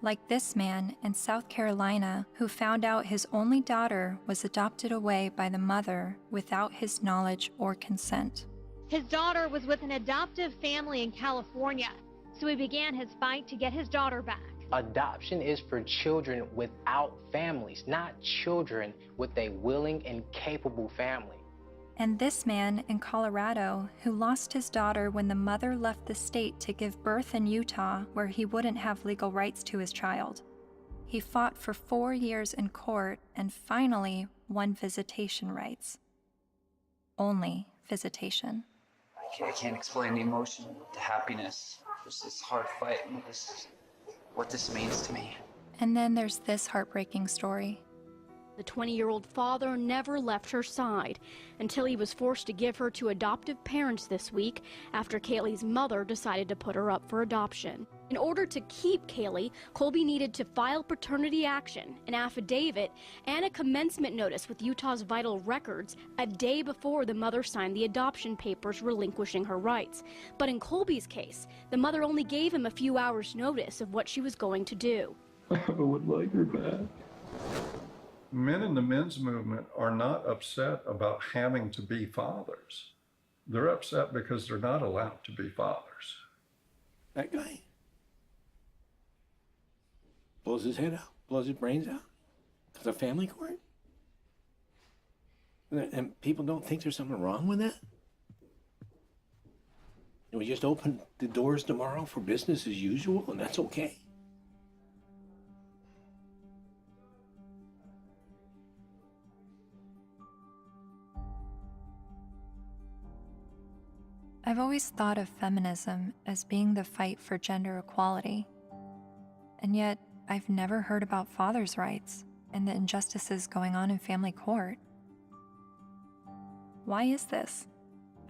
Like this man in South Carolina who found out his only daughter was adopted away by the mother without his knowledge or consent. His daughter was with an adoptive family in California, so he began his fight to get his daughter back. Adoption is for children without families, not children with a willing and capable family. And this man in Colorado who lost his daughter when the mother left the state to give birth in Utah, where he wouldn't have legal rights to his child. He fought for 4 years in court and finally won visitation rights. Only visitation. I can't explain the emotion, the happiness. There's this hard fight, and what this means to me. And then there's this heartbreaking story. The 20-year-old father never left her side until he was forced to give her to adoptive parents this week after Kaylee's mother decided to put her up for adoption. In order to keep Kaylee, Colby needed to file paternity action, an affidavit, and a commencement notice with Utah's Vital Records a day before the mother signed the adoption papers relinquishing her rights. But in Colby's case, the mother only gave him a few hours' notice of what she was going to do. I would like her back. Men in the men's movement are not upset about having to be fathers. They're upset because they're not allowed to be fathers. That guy blows his head out, blows his brains out. It's a family court? And people don't think there's something wrong with that? And we just open the doors tomorrow for business as usual, and that's okay? I've always thought of feminism as being the fight for gender equality. And yet, I've never heard about fathers' rights and the injustices going on in family court. Why is this?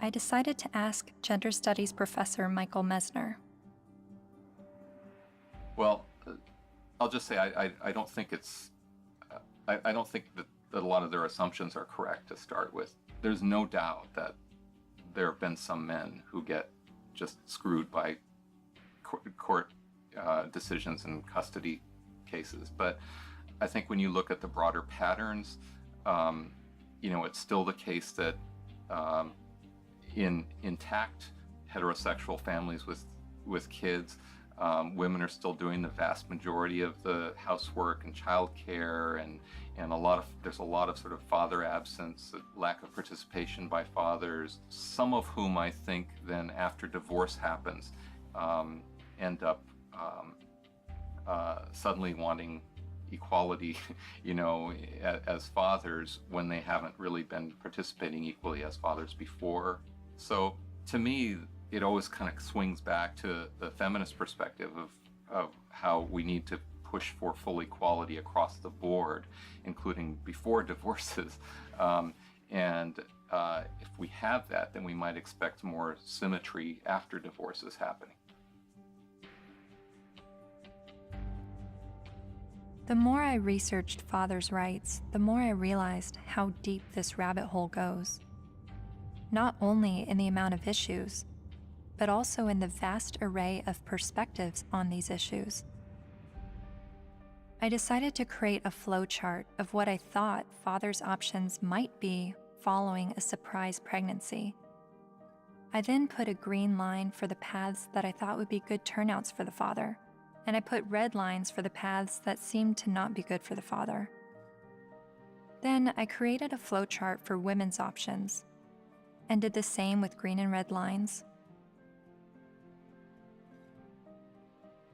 I decided to ask gender studies professor Michael Mesner. Well, I'll just say I don't think it's, I don't think that a lot of their assumptions are correct to start with. There's no doubt that there have been some men who get just screwed by court decisions and custody cases. But I think when you look at the broader patterns, it's still the case that in intact heterosexual families with kids, women are still doing the vast majority of the housework and childcare, and there's a lot of sort of father absence, lack of participation by fathers, some of whom I think then after divorce happens end up suddenly wanting equality, as fathers when they haven't really been participating equally as fathers before. So to me, it always kind of swings back to the feminist perspective of how we need to push for full equality across the board, including before divorces. If we have that, then we might expect more symmetry after divorces happening. The more I researched fathers' rights, the more I realized how deep this rabbit hole goes. Not only in the amount of issues, but also in the vast array of perspectives on these issues. I decided to create a flowchart of what I thought fathers' options might be following a surprise pregnancy. I then put a green line for the paths that I thought would be good turnouts for the father, and I put red lines for the paths that seemed to not be good for the father. Then I created a flowchart for women's options, and did the same with green and red lines.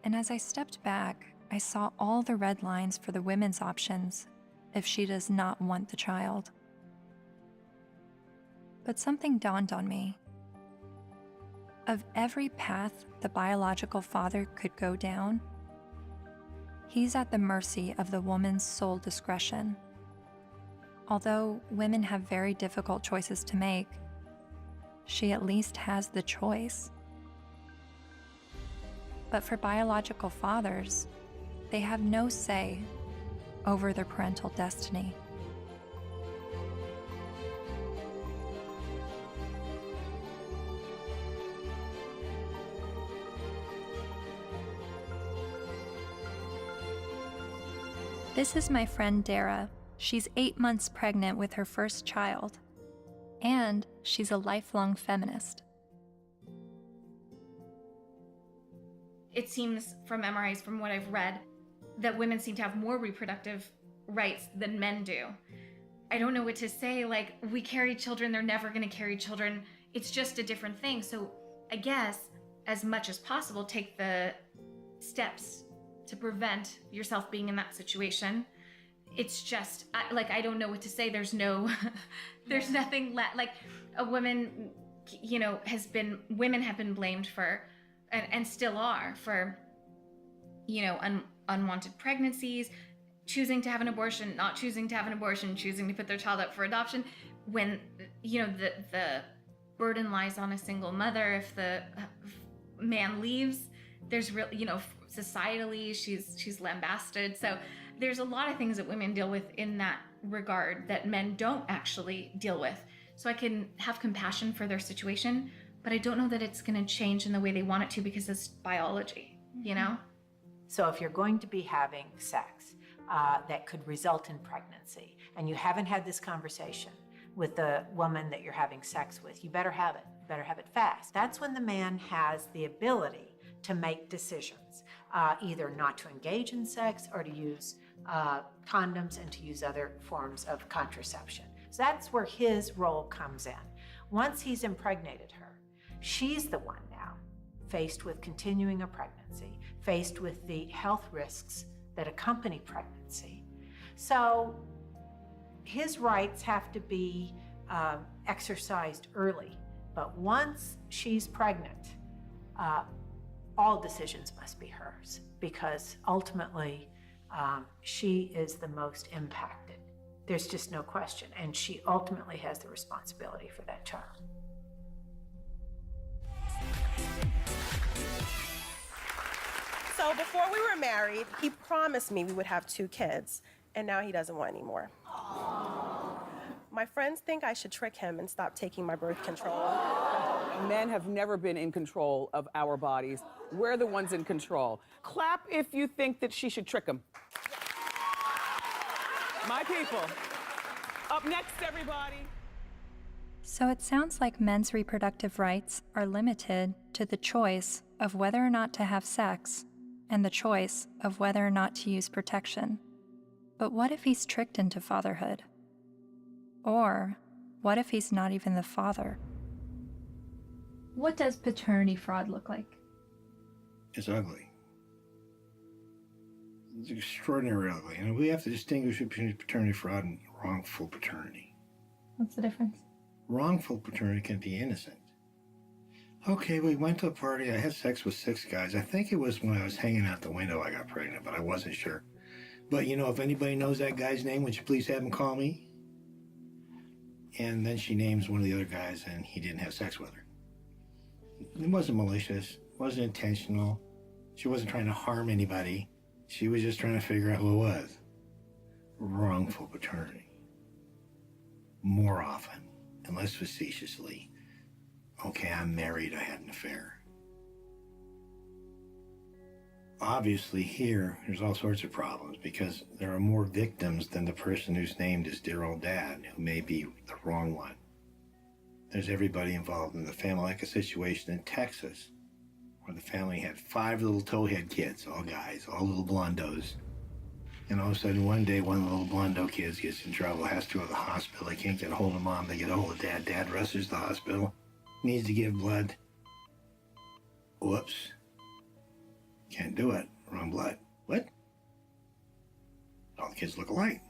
And as I stepped back, I saw all the red lines for the women's options if she does not want the child. But something dawned on me. Of every path the biological father could go down, he's at the mercy of the woman's sole discretion. Although women have very difficult choices to make, she at least has the choice. But for biological fathers, they have no say over their parental destiny. This is my friend Dara. She's 8 months pregnant with her first child, and she's a lifelong feminist. It seems from MRIs, from what I've read, that women seem to have more reproductive rights than men do. I don't know what to say, like, we carry children, they're never gonna carry children. It's just a different thing. So I guess, as much as possible, take the steps to prevent yourself being in that situation. It's just, I don't know what to say. There's no, there's nothing like a woman, women have been blamed for, and still are, for, unwanted pregnancies, choosing to have an abortion, not choosing to have an abortion, choosing to put their child up for adoption, when, the burden lies on a single mother. If the man leaves, there's societally, she's lambasted. So there's a lot of things that women deal with in that regard that men don't actually deal with. So I can have compassion for their situation, but I don't know that it's going to change in the way they want it to, because it's biology, So if you're going to be having sex that could result in pregnancy, and you haven't had this conversation with the woman that you're having sex with, you better have it. You better have it fast. That's when the man has the ability to make decisions, either not to engage in sex or to use condoms and to use other forms of contraception. So that's where his role comes in. Once he's impregnated her, she's the one now faced with continuing a pregnancy, faced with the health risks that accompany pregnancy. So his rights have to be exercised early. But once she's pregnant, all decisions must be hers, because ultimately she is the most impacted. There's just no question. And she ultimately has the responsibility for that child. So before we were married, he promised me we would have 2 kids, and now he doesn't want any more. My friends think I should trick him and stop taking my birth control. Men have never been in control of our bodies. We're the ones in control. Clap if you think that she should trick him. My people. Up next, everybody. So it sounds like men's reproductive rights are limited to the choice of whether or not to have sex and the choice of whether or not to use protection. But what if he's tricked into fatherhood? Or what if he's not even the father? What does paternity fraud look like? It's ugly. It's extraordinarily ugly. And we have to distinguish between paternity fraud and wrongful paternity. What's the difference? Wrongful paternity can be innocent. Okay, we went to a party. I had sex with 6 guys. I think it was when I was hanging out the window I got pregnant, but I wasn't sure. But if anybody knows that guy's name, would you please have him call me? And then she names one of the other guys, and he didn't have sex with her. It wasn't malicious. It wasn't intentional. She wasn't trying to harm anybody. She was just trying to figure out who it was. Wrongful paternity. More often, and less facetiously, okay, I'm married, I had an affair. Obviously here, there's all sorts of problems because there are more victims than the person who's named as dear old dad, who may be the wrong one. There's everybody involved in the family, like a situation in Texas where the family had 5 little towhead kids, all guys, all little blondos. And all of a sudden, one day, one of the little blondo kids gets in trouble, has to go to the hospital. They can't get a hold of mom. They get a hold of dad. Dad rushes to the hospital, needs to give blood. Whoops. Can't do it. Wrong blood. What? All the kids look alike.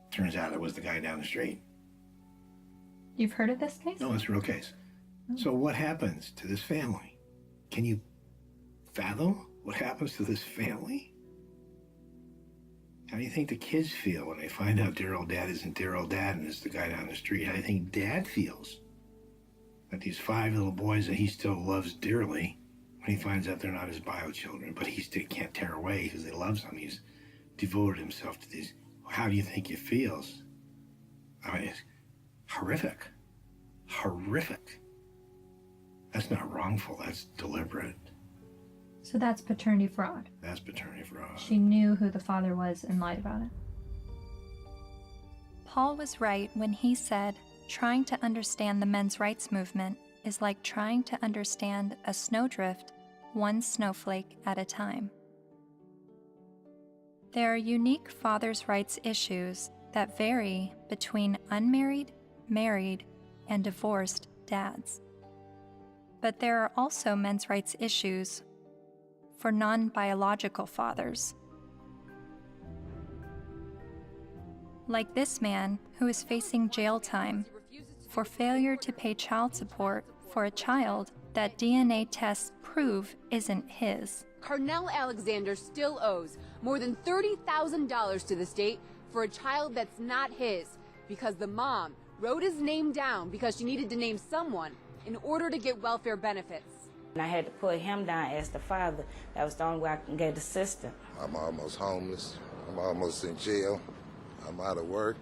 Turns out it was the guy down the street. You've heard of this case? No, it's a real case. So what happens to this family? Can you fathom what happens to this family? How do you think the kids feel when they find out dear old dad isn't dear old dad and it's the guy down the street? How do you think dad feels? That these 5 little boys that he still loves dearly, when he finds out they're not his bio children, but he still can't tear away because he loves them. He's devoted himself to these. How do you think it feels? I mean, it's horrific. Horrific. That's not wrongful, that's deliberate. So that's paternity fraud. That's paternity fraud. She knew who the father was and lied about it. Paul was right when he said, trying to understand the men's rights movement is like trying to understand a snowdrift, one snowflake at a time. There are unique fathers' rights issues that vary between unmarried, married, and divorced dads. But there are also men's rights issues for non-biological fathers. Like this man who is facing jail time for failure to pay child support for a child that DNA tests prove isn't his. Carnell Alexander still owes more than $30,000 to the state for a child that's not his because the mom wrote his name down because she needed to name someone in order to get welfare benefits. And I had to put him down as the father. That was the only way I can get the sister. I'm almost homeless. I'm almost in jail. I'm out of work.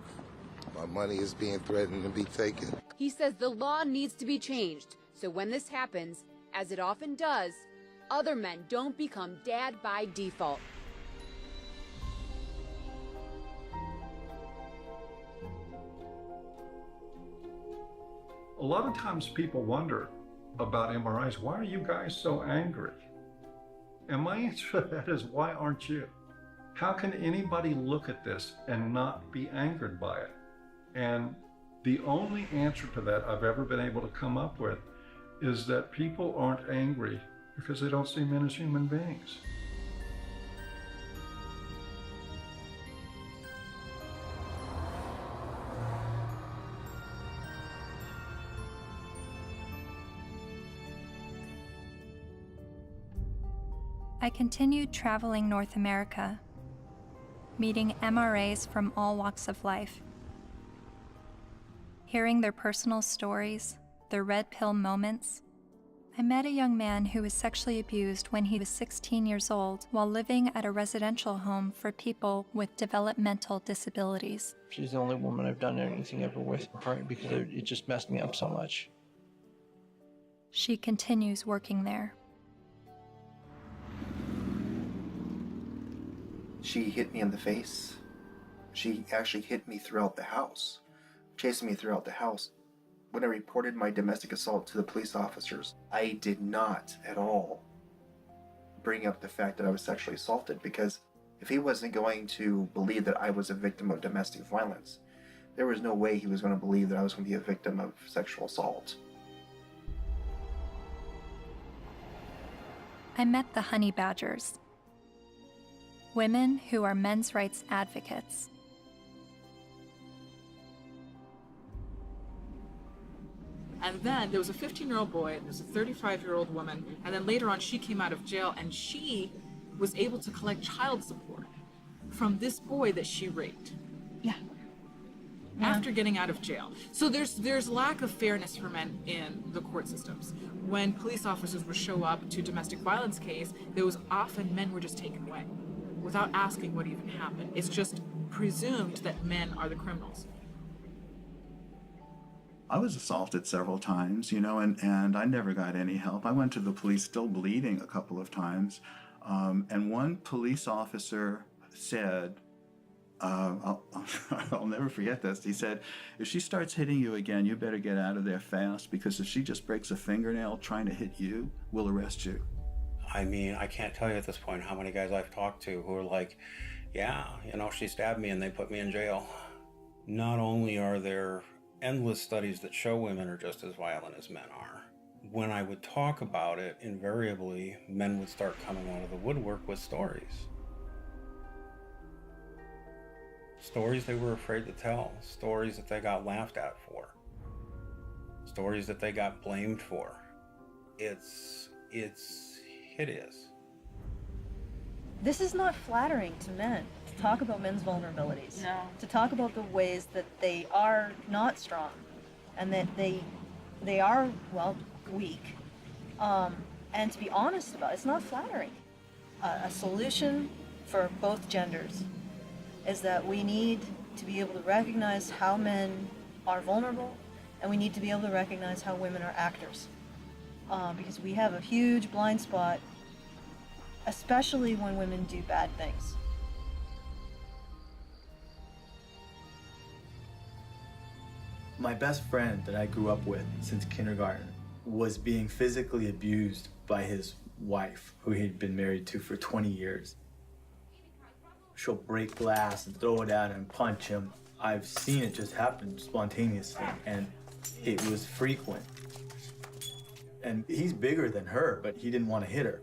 My money is being threatened to be taken. He says the law needs to be changed so when this happens, as it often does, other men don't become dad by default. A lot of times people wonder about MRIs, why are you guys so angry? And my answer to that is, why aren't you? How can anybody look at this and not be angered by it? And the only answer to that I've ever been able to come up with is that people aren't angry because they don't see men as human beings. I continued traveling North America, meeting MRAs from all walks of life, hearing their personal stories, their red pill moments. I met a young man who was sexually abused when he was 16 years old while living at a residential home for people with developmental disabilities. She's the only woman I've done anything ever with, partly because it just messed me up so much. She continues working there. She hit me in the face. She actually hit me throughout the house, chasing me throughout the house. When I reported my domestic assault to the police officers, I did not at all bring up the fact that I was sexually assaulted, because if he wasn't going to believe that I was a victim of domestic violence, there was no way he was going to believe that I was going to be a victim of sexual assault. I met the honey badgers, women who are men's rights advocates. And then there was a 15-year-old boy, there was a 35-year-old woman, and then later on she came out of jail and she was able to collect child support from this boy that she raped. Yeah. After getting out of jail. So there's lack of fairness for men in the court systems. When police officers would show up to domestic violence case, there was often men were just taken away without asking what even happened. It's just presumed that men are the criminals. I was assaulted several times, and I never got any help. I went to the police still bleeding a couple of times. And one police officer said, I'll never forget this. He said, if she starts hitting you again, you better get out of there fast, because if she just breaks a fingernail trying to hit you, we'll arrest you. I mean, I can't tell you at this point how many guys I've talked to who are like, yeah, you know, she stabbed me and they put me in jail. Not only are there endless studies that show women are just as violent as men are, when I would talk about it, invariably, men would start coming out of the woodwork with stories. Stories they were afraid to tell, stories that they got laughed at for, stories that they got blamed for. It's hideous. This is not flattering to men, to talk about men's vulnerabilities. No. To talk about the ways that they are not strong and that they are, well, weak. And to be honest about it, it's not flattering. A solution for both genders is that we need to be able to recognize how men are vulnerable, and we need to be able to recognize how women are actors. Because we have a huge blind spot, especially when women do bad things. My best friend that I grew up with since kindergarten was being physically abused by his wife, who he'd been married to for 20 years. She'll break glass and throw it at him, punch him. I've seen it just happen spontaneously, and it was frequent. And he's bigger than her, but he didn't want to hit her.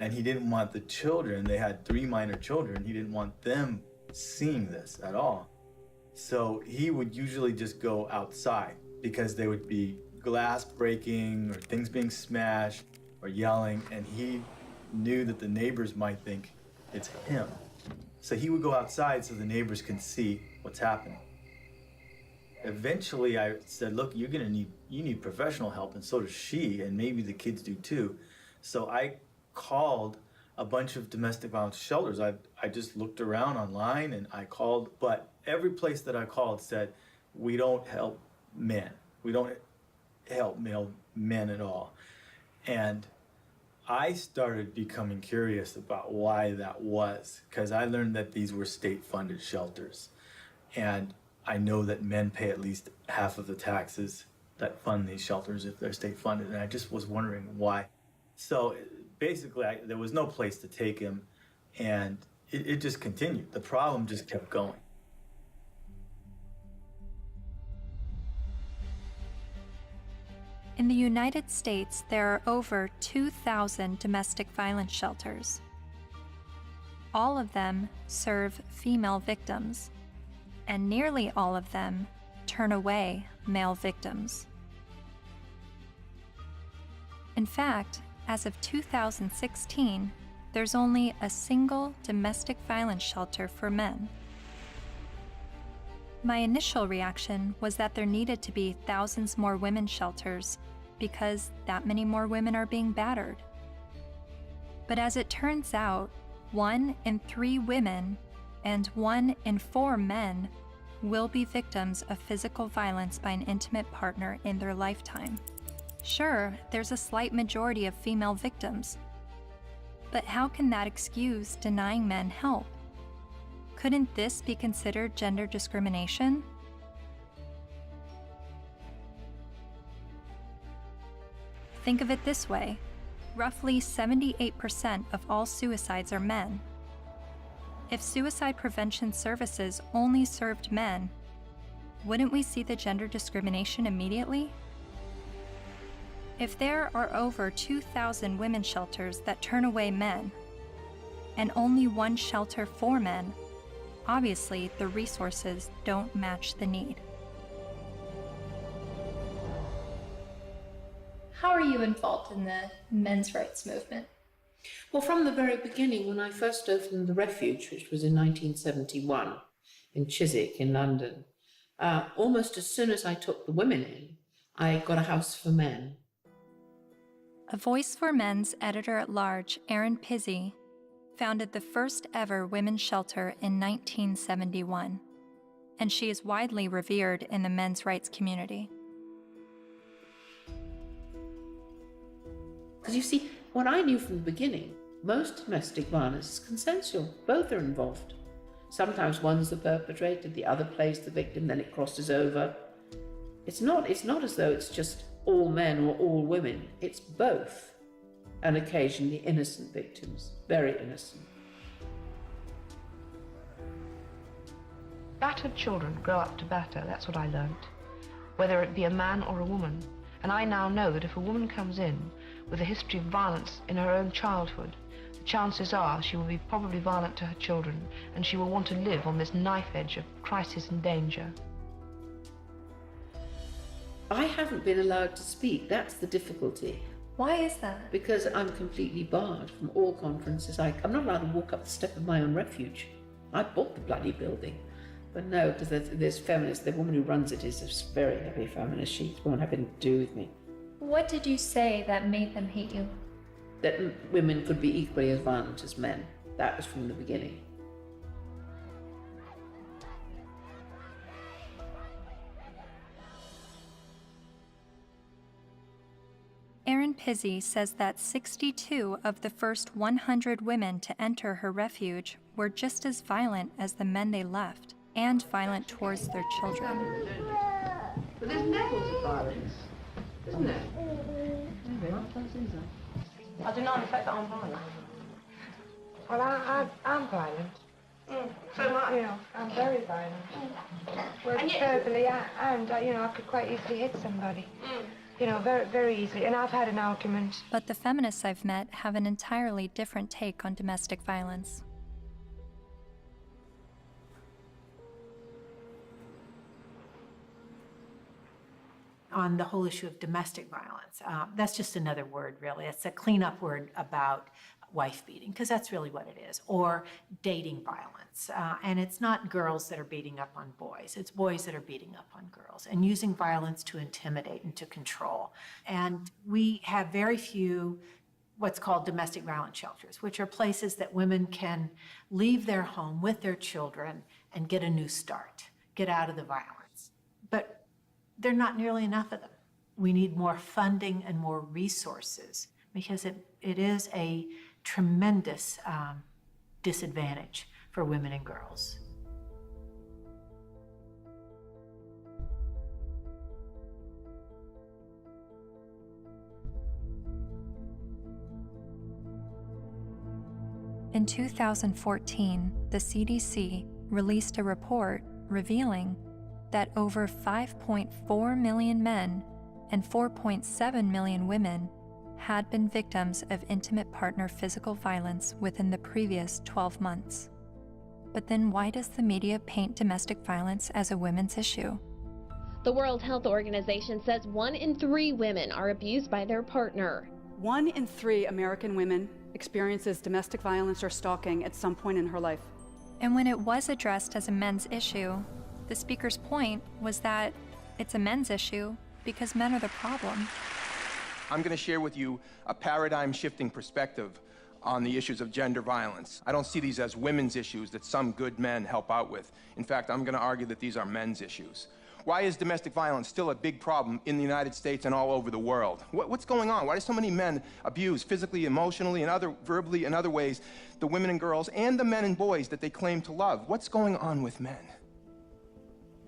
And he didn't want the children, they had 3 minor children, he didn't want them seeing this at all. So he would usually just go outside, because there would be glass breaking or things being smashed or yelling, and he knew that the neighbors might think it's him. So he would go outside so the neighbors can see what's happening. Eventually I said, look, you need professional help, and so does she, and maybe the kids do too. So I called a bunch of domestic violence shelters. I just looked around online and I called, but every place that I called said, we don't help men. We don't help male men at all. And I started becoming curious about why that was, because I learned that these were state-funded shelters. And I know that men pay at least half of the taxes that fund these shelters if they're state-funded, and I just was wondering why. So basically, there was no place to take him, and it just continued. The problem just kept going. In the United States, there are over 2,000 domestic violence shelters. All of them serve female victims, and nearly all of them turn away male victims. In fact, as of 2016, there's only a single domestic violence shelter for men. My initial reaction was that there needed to be thousands more women's shelters because that many more women are being battered. But as it turns out, 1 in 3 women and 1 in 4 men will be victims of physical violence by an intimate partner in their lifetime. Sure, there's a slight majority of female victims, but how can that excuse denying men help? Couldn't this be considered gender discrimination? Think of it this way. Roughly 78% of all suicides are men. If suicide prevention services only served men, wouldn't we see the gender discrimination immediately? If there are over 2,000 women's shelters that turn away men, and only 1 shelter for men, obviously the resources don't match the need. How are you involved in the men's rights movement? Well, from the very beginning, when I first opened the Refuge, which was in 1971 in Chiswick in London, almost as soon as I took the women in, I got a house for men. A Voice for Men's editor-at-large, Erin Pizzey, founded the first ever women's shelter in 1971, and she is widely revered in the men's rights community. Because you see, what I knew from the beginning, most domestic violence is consensual. Both are involved. Sometimes one's the perpetrator, the other plays the victim, then it crosses over. It's not as though it's just all men or all women. It's both. And occasionally innocent victims, very innocent. Battered children grow up to batter, that's what I learnt. Whether it be a man or a woman. And I now know that if a woman comes in with a history of violence in her own childhood, the chances are she will be probably violent to her children, and she will want to live on this knife edge of crisis and danger. I haven't been allowed to speak, that's the difficulty. Why is that? Because I'm completely barred from all conferences. I'm not allowed to walk up the step of my own refuge. I bought the bloody building. But no, because there's feminists, the woman who runs it is a very heavy feminist. She won't have anything to do with me. What did you say that made them hate you? That women could be equally as violent as men. That was from the beginning. Erin Pizzey says that 62 of the first 100 women to enter her refuge were just as violent as the men they left, and violent towards their children. But there's levels of violence, isn't there? I deny the fact that I'm violent. Well, I'm violent. So am I. You know, I'm very violent. Well, And yet- verbally, and I could quite easily hit somebody. You know, very, very easily. And I've had an argument. But the feminists I've met have an entirely different take on domestic violence. On the whole issue of domestic violence, that's just another word, really. It's a cleanup word about wife beating, because that's really what it is, or dating violence. And it's not girls that are beating up on boys, it's boys that are beating up on girls and using violence to intimidate and to control. And we have very few what's called domestic violence shelters, which are places that women can leave their home with their children and get a new start, get out of the violence. But there are not nearly enough of them. We need more funding and more resources, because it is a tremendous disadvantage for women and girls. In 2014, the CDC released a report revealing that over 5.4 million men and 4.7 million women had been victims of intimate partner physical violence within the previous 12 months. But then why does the media paint domestic violence as a women's issue? The World Health Organization says 1 in 3 women are abused by their partner. 1 in 3 American women experiences domestic violence or stalking at some point in her life. And when it was addressed as a men's issue, the speaker's point was that it's a men's issue because men are the problem. I'm going to share with you a paradigm-shifting perspective on the issues of gender violence. I don't see these as women's issues that some good men help out with. In fact, I'm going to argue that these are men's issues. Why is domestic violence still a big problem in the United States and all over the world? What's going on? Why do so many men abuse physically, emotionally, and verbally and other ways the women and girls and the men and boys that they claim to love? What's going on with men?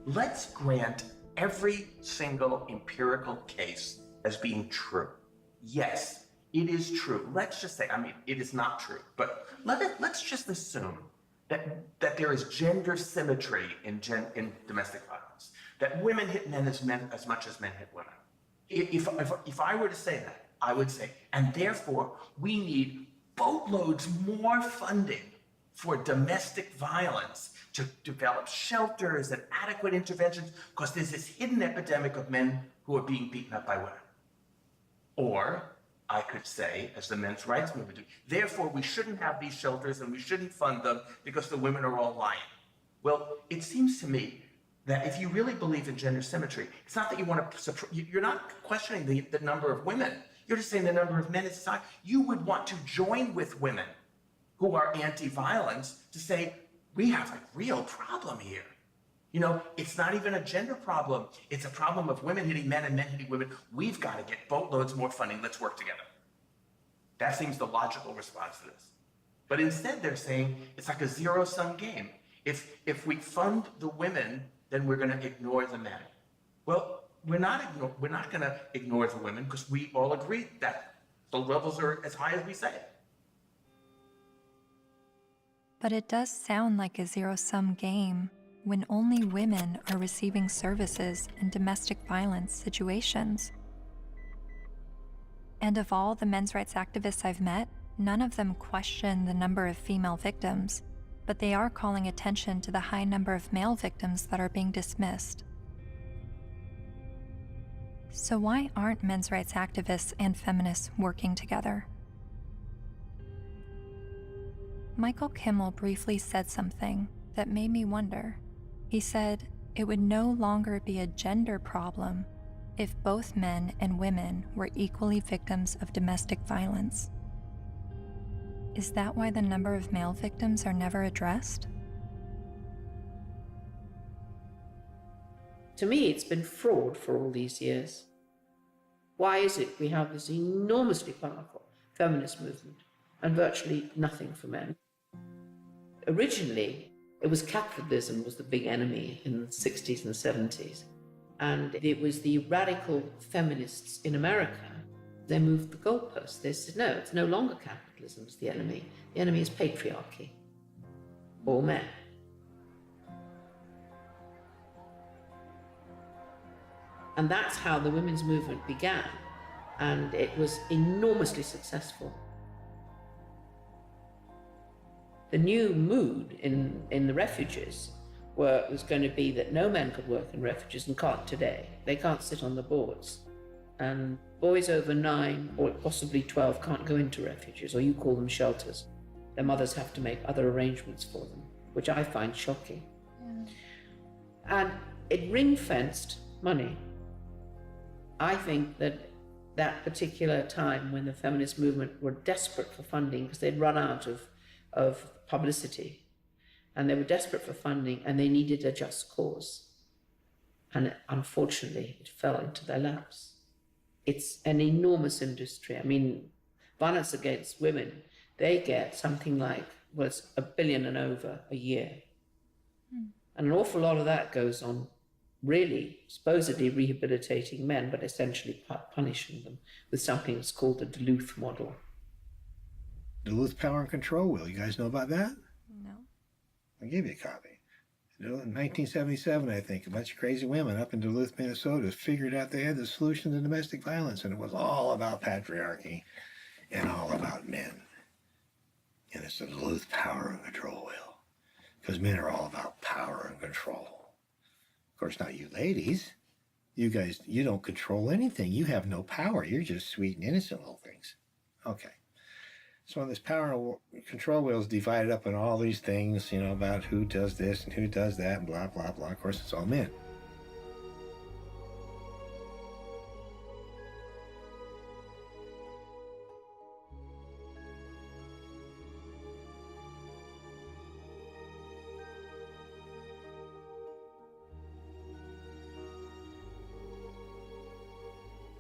Let's grant every single empirical case as being true. Yes, it is true. Let's just say, it is not true, but let's just assume that there is gender symmetry in domestic violence, that women hit men as much as men hit women. If I were to say that, I would say, and therefore we need boatloads more funding for domestic violence, to develop shelters and adequate interventions, because there's this hidden epidemic of men who are being beaten up by women. Or I could say, as the men's rights movement do, therefore we shouldn't have these shelters and we shouldn't fund them because the women are all lying. Well, it seems to me that if you really believe in gender symmetry, it's not that you want to, you're not questioning the number of women, you're just saying the number of men in society. You would want to join with women who are anti-violence to say, we have a real problem here. You know, it's not even a gender problem. It's a problem of women hitting men and men hitting women. We've got to get boatloads more funding. Let's work together. That seems the logical response to this. But instead they're saying it's like a zero-sum game. If we fund the women, then we're going to ignore the men. Well, we're not going to ignore the women because we all agree that the levels are as high as we say. But it does sound like a zero-sum game when only women are receiving services in domestic violence situations. And of all the men's rights activists I've met, none of them question the number of female victims, but they are calling attention to the high number of male victims that are being dismissed. So why aren't men's rights activists and feminists working together? Michael Kimmel briefly said something that made me wonder. He said it would no longer be a gender problem if both men and women were equally victims of domestic violence. Is that why the number of male victims are never addressed? To me, it's been fraud for all these years. Why is it we have this enormously powerful feminist movement and virtually nothing for men? Originally, it was capitalism was the big enemy in the 60s and 70s. And it was the radical feminists in America. They moved the goalposts. They said, no, it's no longer capitalism is the enemy. The enemy is patriarchy, or men. And that's how the women's movement began. And it was enormously successful. The new mood in the refuges was going to be that no men could work in refuges and can't today. They can't sit on the boards. And boys over 9 or possibly 12 can't go into refuges, or you call them shelters. Their mothers have to make other arrangements for them, which I find shocking. Yeah. And it ring-fenced money. I think that that particular time when the feminist movement were desperate for funding because they'd run out of publicity, and they were desperate for funding, and they needed a just cause. And unfortunately, it fell into their laps. It's an enormous industry. I mean, violence against women, they get something like, well, it's $1 billion and over a year. And an awful lot of that goes on really supposedly rehabilitating men, but essentially punishing them with something that's called the Duluth model. Duluth Power and Control Wheel. You guys know about that? No. I'll give you a copy. In 1977, I think, a bunch of crazy women up in Duluth, Minnesota figured out they had the solution to domestic violence, and it was all about patriarchy and all about men. And it's the Duluth Power and Control Wheel, because men are all about power and control. Of course, not you ladies. You guys, you don't control anything. You have no power. You're just sweet and innocent little things. Okay. So when this power and control wheel is divided up in all these things, you know, about who does this and who does that and blah, blah, blah. Of course, it's all men.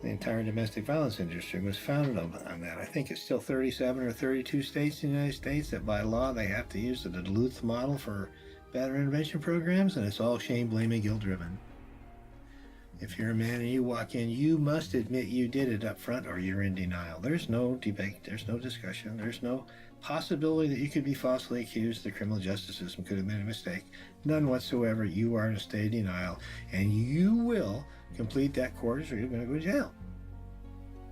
The entire domestic violence industry was founded on that. I think it's still 37 or 32 states in the United States that by law they have to use the Duluth model for battery intervention programs, and it's all shame, blame, and guilt driven. If you're a man and you walk in, you must admit you did it up front or you're in denial. There's no debate, there's no discussion, there's no possibility that you could be falsely accused. The criminal justice system could have made a mistake. None whatsoever. You are in a state of denial, and you will complete that course or you're going to go to jail.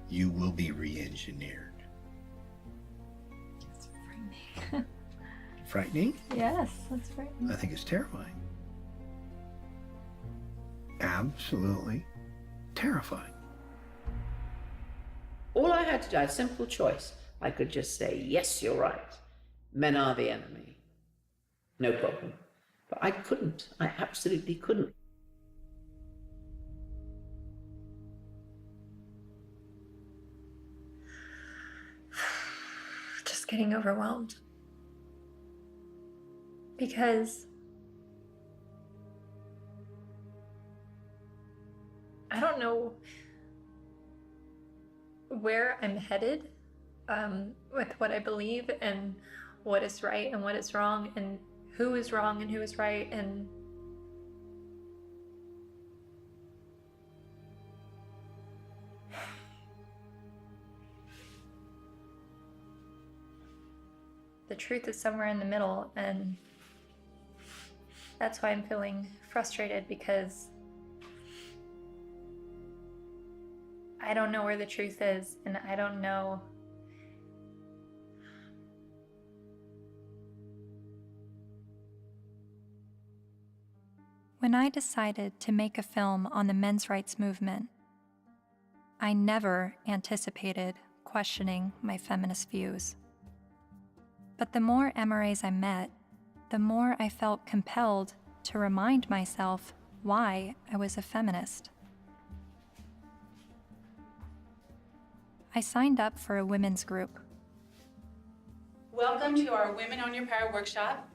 You will be re-engineered. That's frightening. Frightening? Yes, that's frightening. I think it's terrifying. Absolutely terrifying. All I had to do, I had a simple choice. I could just say, yes, you're right. Men are the enemy. No problem. But I couldn't. I absolutely couldn't. Just getting overwhelmed. Because I don't know where I'm headed with what I believe and what is right and what is wrong and who is wrong and who is right, and the truth is somewhere in the middle, and that's why I'm feeling frustrated, because I don't know where the truth is, and I don't know. When I decided to make a film on the men's rights movement, I never anticipated questioning my feminist views. But the more MRAs I met, the more I felt compelled to remind myself why I was a feminist. I signed up for a women's group. Welcome to our Women on Your Power workshop.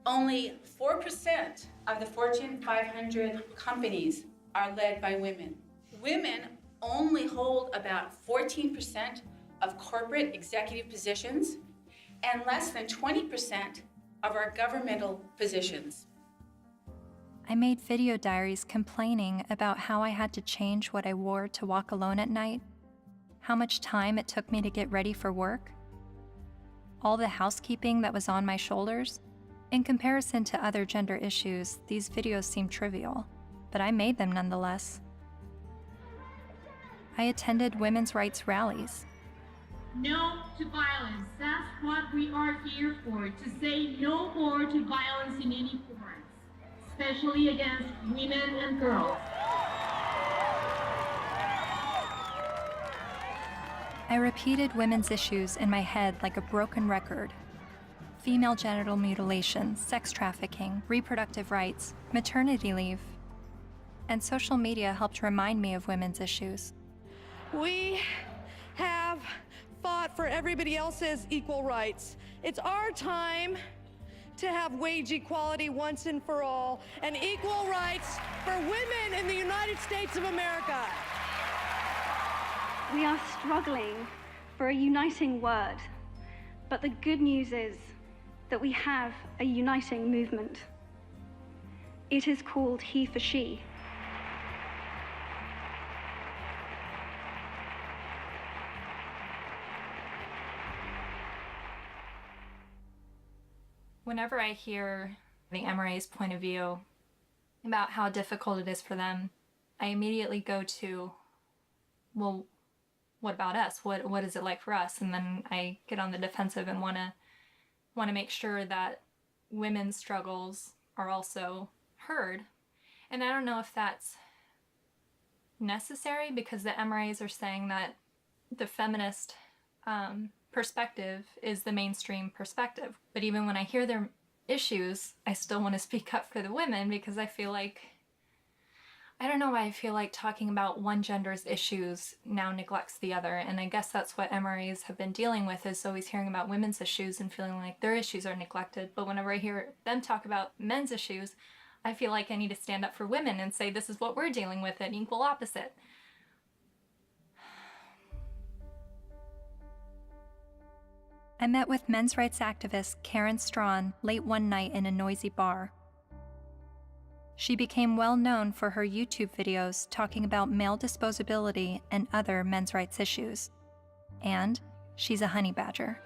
Only 4% of the Fortune 500 companies are led by women. Women only hold about 14% of corporate executive positions and less than 20% of our governmental positions. I made video diaries complaining about how I had to change what I wore to walk alone at night, how much time it took me to get ready for work, all the housekeeping that was on my shoulders. In comparison to other gender issues, these videos seem trivial, but I made them nonetheless. I attended women's rights rallies. No to violence. That's what we are here for, to say no more to violence in any form, especially against women and girls. I repeated women's issues in my head like a broken record. Female genital mutilation, sex trafficking, reproductive rights, maternity leave. And social media helped remind me of women's issues. We have fought for everybody else's equal rights. It's our time to have wage equality once and for all, and equal rights for women in the United States of America. We are struggling for a uniting word, but the good news is that we have a uniting movement. It is called He for She. Whenever I hear the MRA's point of view about how difficult it is for them, I immediately go to, well, what about us? What is it like for us? And then I get on the defensive and want to make sure that women's struggles are also heard. And I don't know if that's necessary, because the MRAs are saying that the feminist perspective is the mainstream perspective. But even when I hear their issues, I still want to speak up for the women, because I feel like, I don't know why I feel like talking about one gender's issues now neglects the other. And I guess that's what MRAs have been dealing with, is always hearing about women's issues and feeling like their issues are neglected. But whenever I hear them talk about men's issues, I feel like I need to stand up for women and say, this is what we're dealing with, an equal opposite. I met with men's rights activist Karen Strawn late one night in a noisy bar. She became well known for her YouTube videos talking about male disposability and other men's rights issues. And she's a honey badger.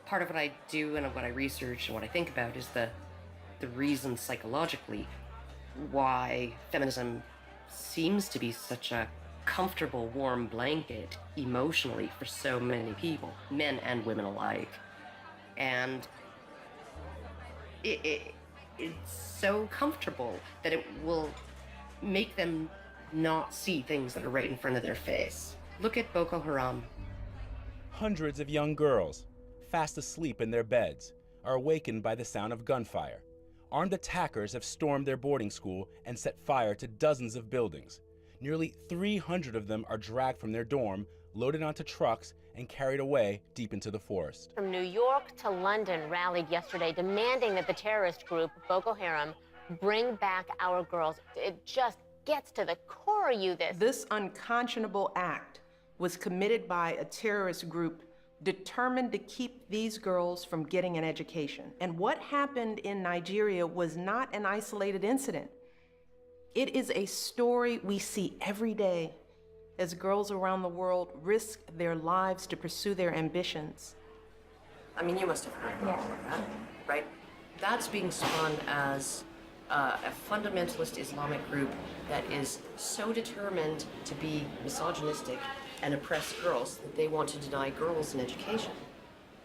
Part of what I do and what I research and what I think about is the reason psychologically why feminism seems to be such a comfortable, warm blanket emotionally for so many people, men and women alike. And it's so comfortable that it will make them not see things that are right in front of their face. Look at Boko Haram. Hundreds of young girls, fast asleep in their beds, are awakened by the sound of gunfire. Armed attackers have stormed their boarding school and set fire to dozens of buildings. Nearly 300 of them are dragged from their dorm, loaded onto trucks, and carried away deep into the forest. From New York to London rallied yesterday demanding that the terrorist group Boko Haram bring back our girls. It just gets to the core of you, This unconscionable act was committed by a terrorist group determined to keep these girls from getting an education. And what happened in Nigeria was not an isolated incident. It is a story we see every day as girls around the world risk their lives to pursue their ambitions. I mean, you must have heard about all of that, right? That's being spun as a fundamentalist Islamic group that is so determined to be misogynistic and oppress girls that they want to deny girls an education.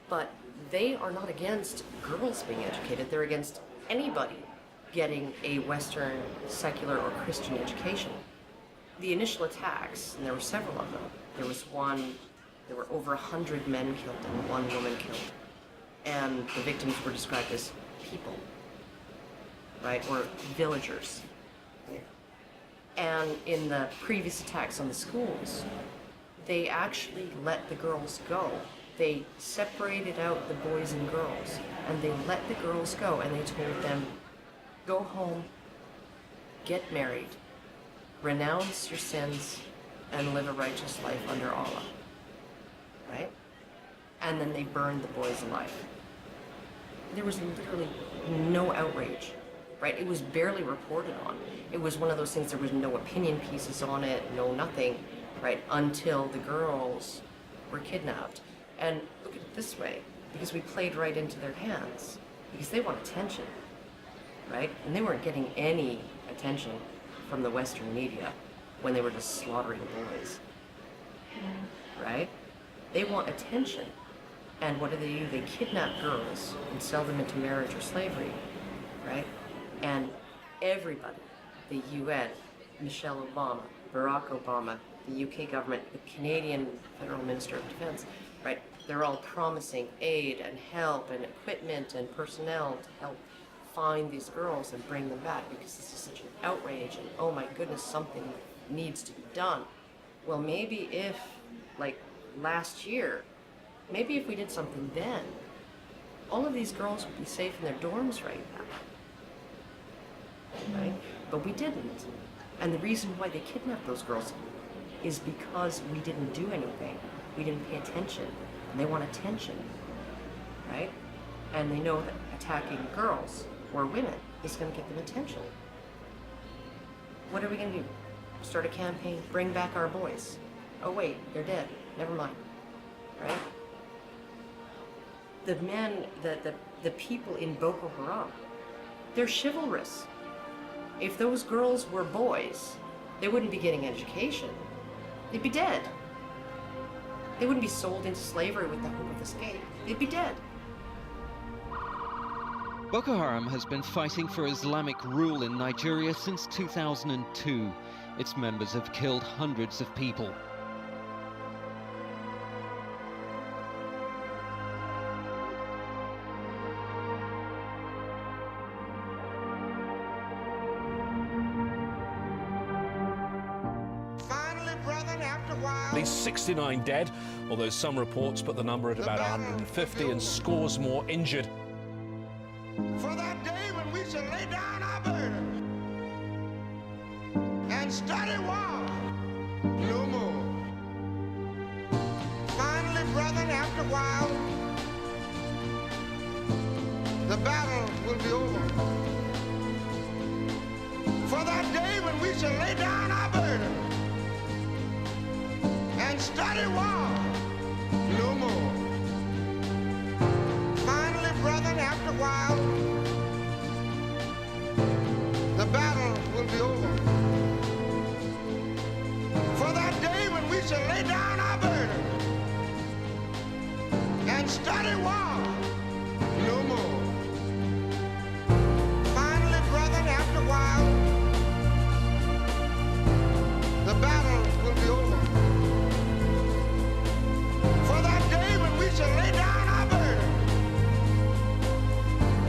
But they are not against girls being educated. They're against anybody getting a Western, secular, or Christian education. The initial attacks, and there were several of them, there were over 100 men killed and 1 woman killed. And the victims were described as people, right, or villagers. And in the previous attacks on the schools, they actually let the girls go. They separated out the boys and girls, and they let the girls go, and they told them, go home, get married, renounce your sins, and live a righteous life under Allah, right? And then they burned the boys alive. There was literally no outrage, right? It was barely reported on. It was one of those things, there was no opinion pieces on it, no nothing, right? Until the girls were kidnapped. And look at it this way, because we played right into their hands, because they want attention, right? And they weren't getting any attention from the Western media when they were just slaughtering boys, right? They want attention. And what do? They kidnap girls and sell them into marriage or slavery, right? And everybody, the UN, Michelle Obama, Barack Obama, the UK government, the Canadian Federal Minister of Defense, right? They're all promising aid and help and equipment and personnel to help find these girls and bring them back, because this is such an outrage and oh my goodness, something needs to be done. Well, maybe if, like last year, maybe if we did something then, all of these girls would be safe in their dorms right now, right? But we didn't. And the reason why they kidnapped those girls is because we didn't do anything. We didn't pay attention. And they want attention, right? And they know that attacking girls or women is going to get them attention. What are we going to do? Start a campaign, bring back our boys. Oh wait, they're dead. Never mind, right? The men, the people in Boko Haram, they're chivalrous. If those girls were boys, they wouldn't be getting education. They'd be dead. They wouldn't be sold into slavery with the hope of escape. They'd be dead. Boko Haram has been fighting for Islamic rule in Nigeria since 2002. Its members have killed hundreds of people. At least 69 dead, although some reports put the number at about 150 and scores more injured. For that day when we shall lay down our burden and study war no more. Finally, brethren, after a while, the battle will be over. For that day when we shall lay down our burden and study war no more. Finally, brethren, after a while, the battle will be over. For that day when we shall lay down our burden and study war no more. Finally, brethren, after a while, the battle will be over. For that day when we shall lay down our burden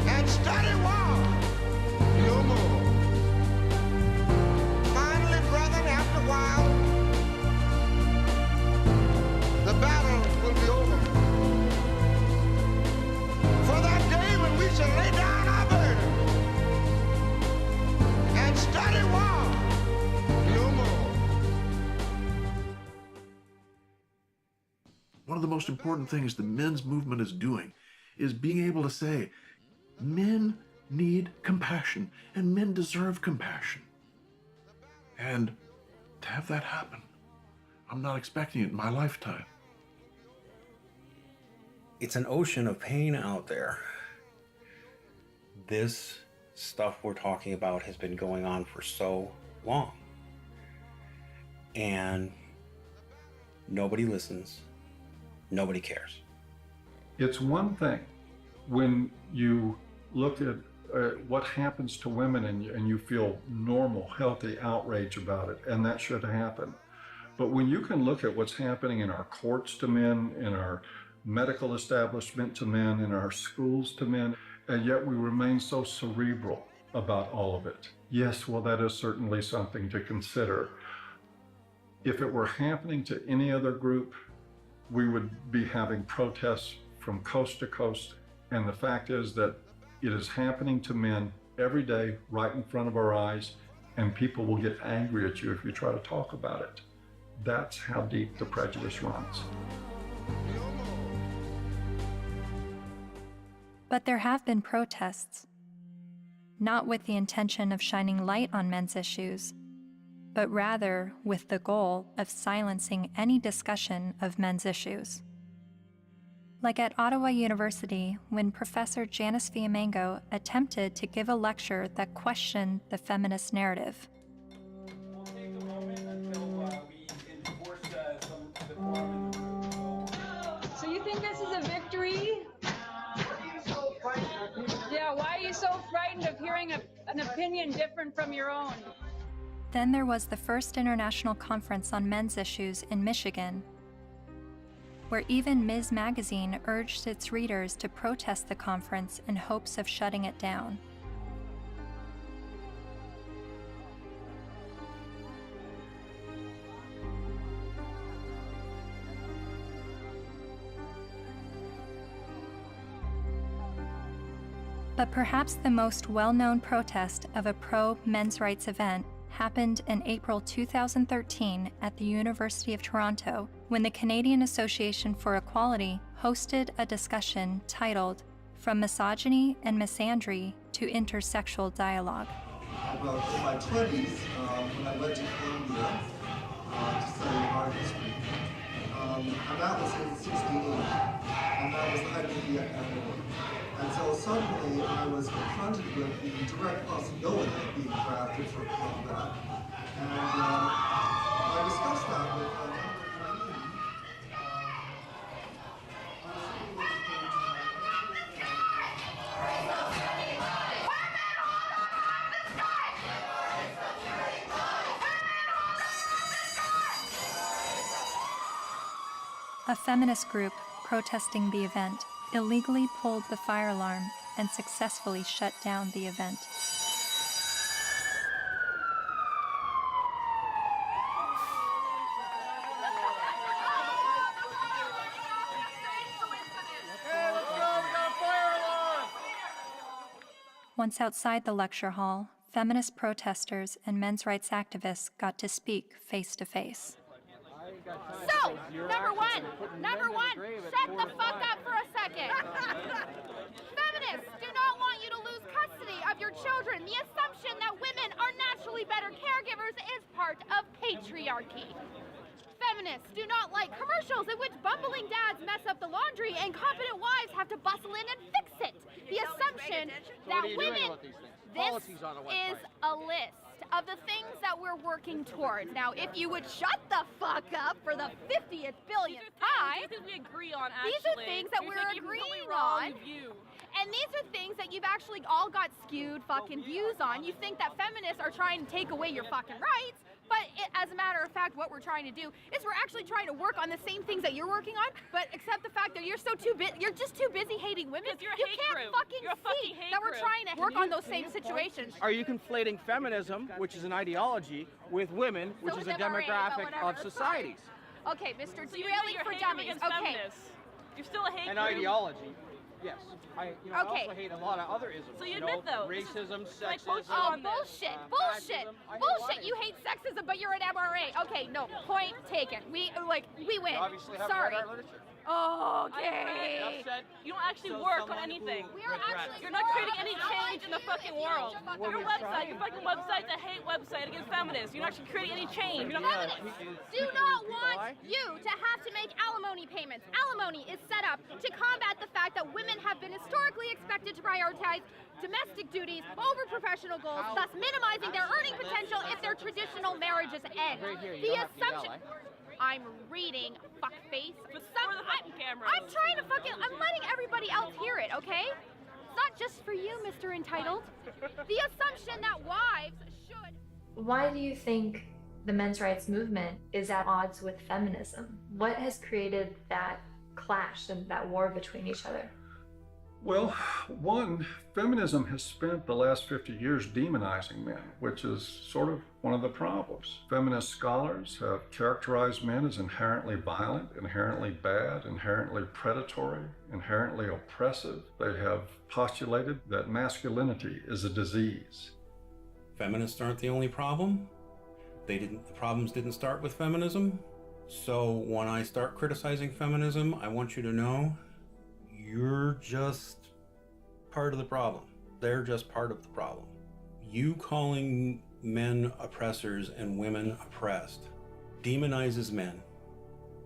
and study war no more. Finally, brethren, after a while, the battle will be over. most important things the men's movement is doing is being able to say, men need compassion, and men deserve compassion. And to have that happen, I'm not expecting it in my lifetime. It's an ocean of pain out there. This stuff we're talking about has been going on for so long. And nobody listens. Nobody cares. It's one thing when you look at what happens to women and you feel normal, healthy outrage about it, and that should happen. But when you can look at what's happening in our courts to men, in our medical establishment to men, in our schools to men, and yet we remain so cerebral about all of it. Yes, well, that is certainly something to consider. If it were happening to any other group, we would be having protests from coast to coast. And the fact is that it is happening to men every day, right in front of our eyes, and people will get angry at you if you try to talk about it. That's how deep the prejudice runs. But there have been protests, not with the intention of shining light on men's issues, but rather with the goal of silencing any discussion of men's issues. Like at Ottawa University, when Professor Janice Fiamengo attempted to give a lecture that questioned the feminist narrative. So you think this is a victory? Yeah, why are you so frightened of hearing an opinion different from your own? Then there was the first international conference on men's issues in Michigan, where even Ms. Magazine urged its readers to protest the conference in hopes of shutting it down. But perhaps the most well-known protest of a pro-men's rights event happened in April 2013 at the University of Toronto, when the Canadian Association for Equality hosted a discussion titled From Misogyny and Misandry to Intersexual Dialogue. About in my 20s, when I went to Columbia to study art history, and that was in '68, and that was the height of the epidemic. And so suddenly I was confronted with the direct possibility of being drafted for that. And I discussed that with a number of women. A feminist group protesting the event illegally pulled the fire alarm and successfully shut down the event. Once outside the lecture hall, feminist protesters and men's rights activists got to speak face to face. So, number one, shut the fuck up for a second. Feminists do not want you to lose custody of your children. The assumption that women are naturally better caregivers is part of patriarchy. Feminists do not like commercials in which bumbling dads mess up the laundry and competent wives have to bustle in and fix it. The assumption that women... This is a list of the things that we're working towards. Now, if you would shut the fuck up for the 50th billionth time, we agree on, actually. These are things that we're agreeing on. And these are things that you've actually all got skewed fucking views on. You think that feminists are trying to take away your fucking rights, but as a matter of fact, what we're trying to do is we're actually trying to work on the same things that you're working on, but accept the fact that you're just too busy hating women. You can't fucking see that we're trying to work on those same situations. Are you conflating feminism, which is an ideology, with women, which is a demographic of societies? Okay, Mr. Derailing for Dummies. Okay. You're still a hate An group. ideology. Yes. I also hate a lot of other isms. So you admit, though, racism, like, sexism. Oh, bullshit, bullshit, bullshit. You hate sexism, but you're an MRA. Okay, no, point taken. We win. You obviously haven't Sorry. read our literature. Okay. You don't actually work on anything. You're not creating any change in the fucking world. Your fucking website's a hate website against feminists. You're not actually creating any change. Feminists do not want you to have to make alimony payments. Alimony is set up to combat the fact that women have been historically expected to prioritize domestic duties over professional goals, thus minimizing their earning potential if their traditional marriages end. The assumption... I'm reading, fuckface. I'm trying to I'm letting everybody else hear it, okay? It's not just for you, Mr. Entitled. The assumption that wives should... Why do you think the men's rights movement is at odds with feminism? What has created that clash and that war between each other? Well, one, feminism has spent the last 50 years demonizing men, which is sort of one of the problems. Feminist scholars have characterized men as inherently violent, inherently bad, inherently predatory, inherently oppressive. They have postulated that masculinity is a disease. Feminists aren't the only problem. The problems didn't start with feminism. So when I start criticizing feminism, I want you to know you're just part of the problem. They're just part of the problem. You calling men oppressors and women oppressed demonizes men,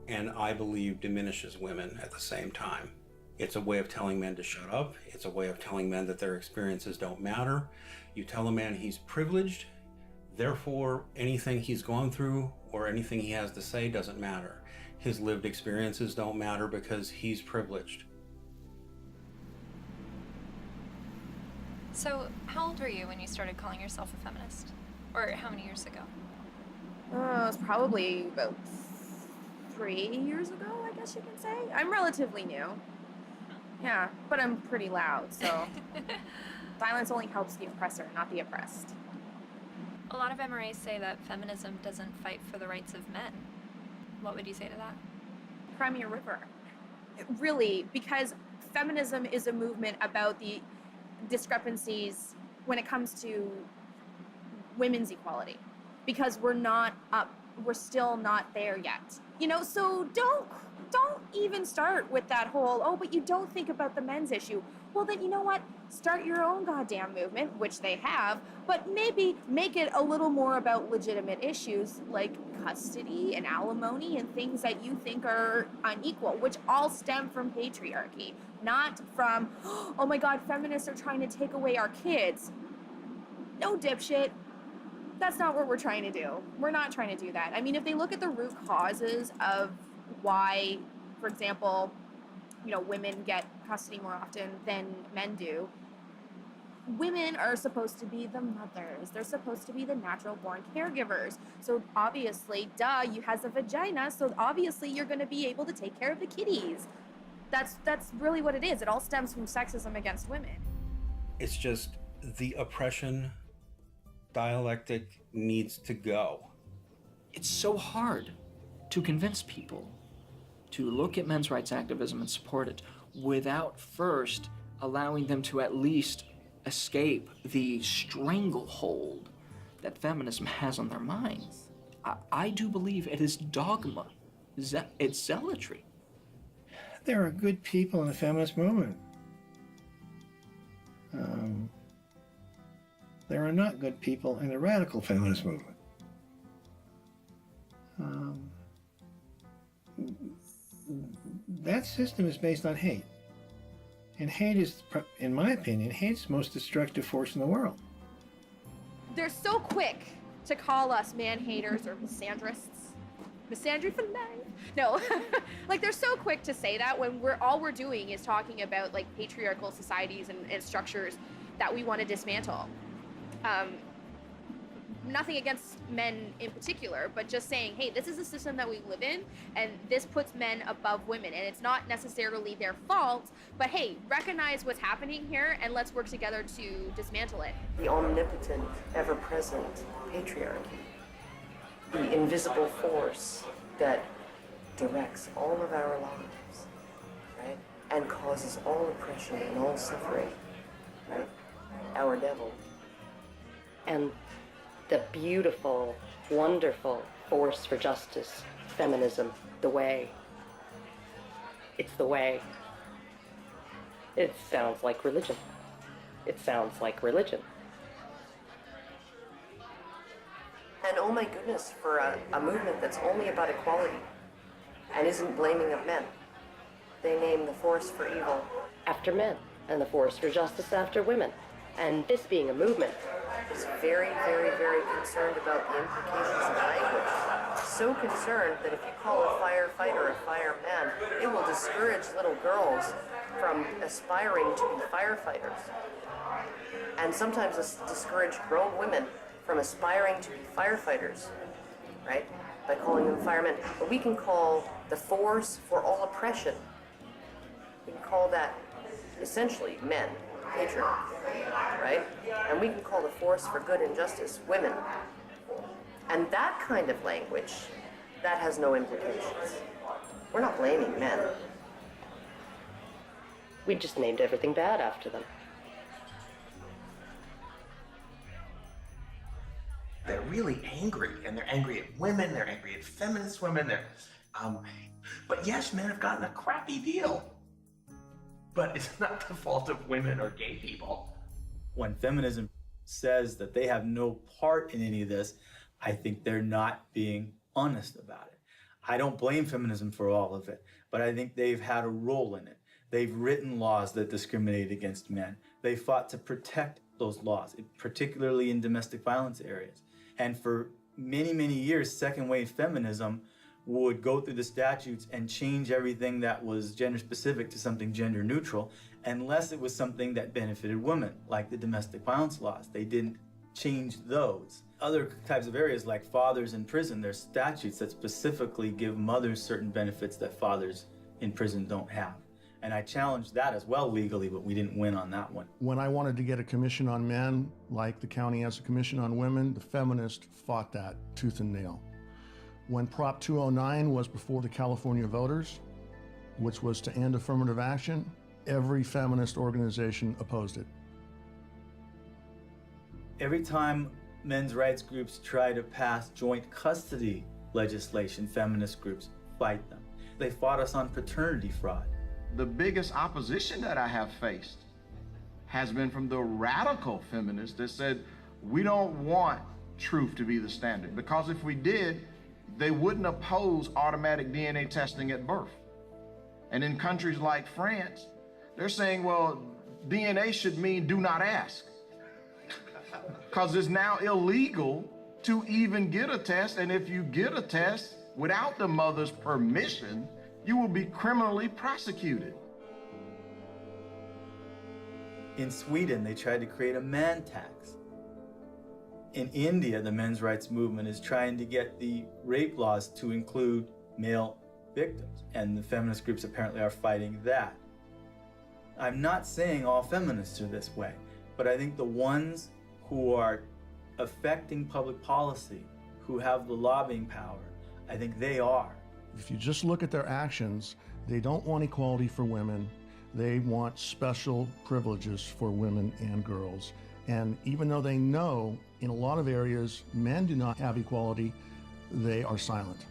and I believe diminishes women at the same time. It's a way of telling men to shut up. It's a way of telling men that their experiences don't matter. You tell a man he's privileged, therefore anything he's gone through or anything he has to say doesn't matter. His lived experiences don't matter because he's privileged. So, how old were you when you started calling yourself a feminist? Or how many years ago? It was probably about 3 years ago, I guess you can say. I'm relatively new. Yeah, but I'm pretty loud, so silence only helps the oppressor, not the oppressed. A lot of MRAs say that feminism doesn't fight for the rights of men. What would you say to that? Cry me a river. Really, because feminism is a movement about the discrepancies when it comes to women's equality, because we're still not there yet. You know, so don't even start with that whole, oh, but you don't think about the men's issue. Well, then you know what? Start your own goddamn movement, which they have, but maybe make it a little more about legitimate issues like custody and alimony and things that you think are unequal, which all stem from patriarchy, not from, oh my God, feminists are trying to take away our kids. No, dipshit. That's not what we're trying to do. We're not trying to do that. I mean, if they look at the root causes of why, for example, you know, women get custody more often than men do, women are supposed to be the mothers. They're supposed to be the natural born caregivers. So obviously, duh, you has a vagina, so obviously you're going to be able to take care of the kitties. That's really what it is. It all stems from sexism against women. It's just the oppression dialectic needs to go. It's so hard to convince people to look at men's rights activism and support it without first allowing them to at least escape the stranglehold that feminism has on their minds. I do believe it is dogma. It's zealotry. There are good people in the feminist movement. There are not good people in the radical feminist movement. That system is based on hate. And hate is, in my opinion, hate is the most destructive force in the world. They're so quick to call us man-haters or misandrists. Misandry for life. No, like they're so quick to say that when all we're doing is talking about like patriarchal societies and structures that we want to dismantle. Nothing against men in particular, but just saying, hey, this is a system that we live in, and this puts men above women, and it's not necessarily their fault, but hey, recognize what's happening here, and let's work together to dismantle it. The omnipotent, ever-present patriarchy. The invisible force that directs all of our lives, right? And causes all oppression and all suffering, right? Our devil. And the beautiful, wonderful force for justice, feminism, the way, It's the way. It sounds like religion. It sounds like religion. And oh my goodness, for a movement that's only about equality and isn't blaming of men. They name the force for evil after men and the force for justice after women. And this being a movement is very, very, very concerned about the implications of language. So concerned that if you call a firefighter a fireman, it will discourage little girls from aspiring to be firefighters. And sometimes discourage grown women from aspiring to be firefighters, right? By calling them firemen. But we can call the force for all oppression. We can call that essentially men, patriarchy, right? And we can call the force for good and justice women. And that kind of language, that has no implications. We're not blaming men. We just named everything bad after them. They're really angry, and they're angry at women, they're angry at feminist women, but yes, men have gotten a crappy deal. But it's not the fault of women or gay people. When feminism says that they have no part in any of this, I think they're not being honest about it. I don't blame feminism for all of it, but I think they've had a role in it. They've written laws that discriminate against men. They fought to protect those laws, particularly in domestic violence areas. And for many, many years, second wave feminism would go through the statutes and change everything that was gender specific to something gender neutral, unless it was something that benefited women, like the domestic violence laws. They didn't change those. Other types of areas like fathers in prison, there's statutes that specifically give mothers certain benefits that fathers in prison don't have. And I challenged that as well legally, but we didn't win on that one. When I wanted to get a commission on men, like the county has a commission on women, the feminists fought that tooth and nail. When Prop 209 was before the California voters, which was to end affirmative action, every feminist organization opposed it. Every time men's rights groups try to pass joint custody legislation, feminist groups fight them. They fought us on paternity fraud. The biggest opposition that I have faced has been from the radical feminists that said, we don't want truth to be the standard, because if we did, they wouldn't oppose automatic DNA testing at birth. And in countries like France, they're saying, well, DNA should mean do not ask. Because it's now illegal to even get a test, and if you get a test without the mother's permission, you will be criminally prosecuted. In Sweden, they tried to create a man tax. In India, the men's rights movement is trying to get the rape laws to include male victims, and the feminist groups apparently are fighting that. I'm not saying all feminists are this way, but I think the ones who are affecting public policy, who have the lobbying power, I think they are. If you just look at their actions, they don't want equality for women. They want special privileges for women and girls. And even though they know in a lot of areas men do not have equality, they are silent.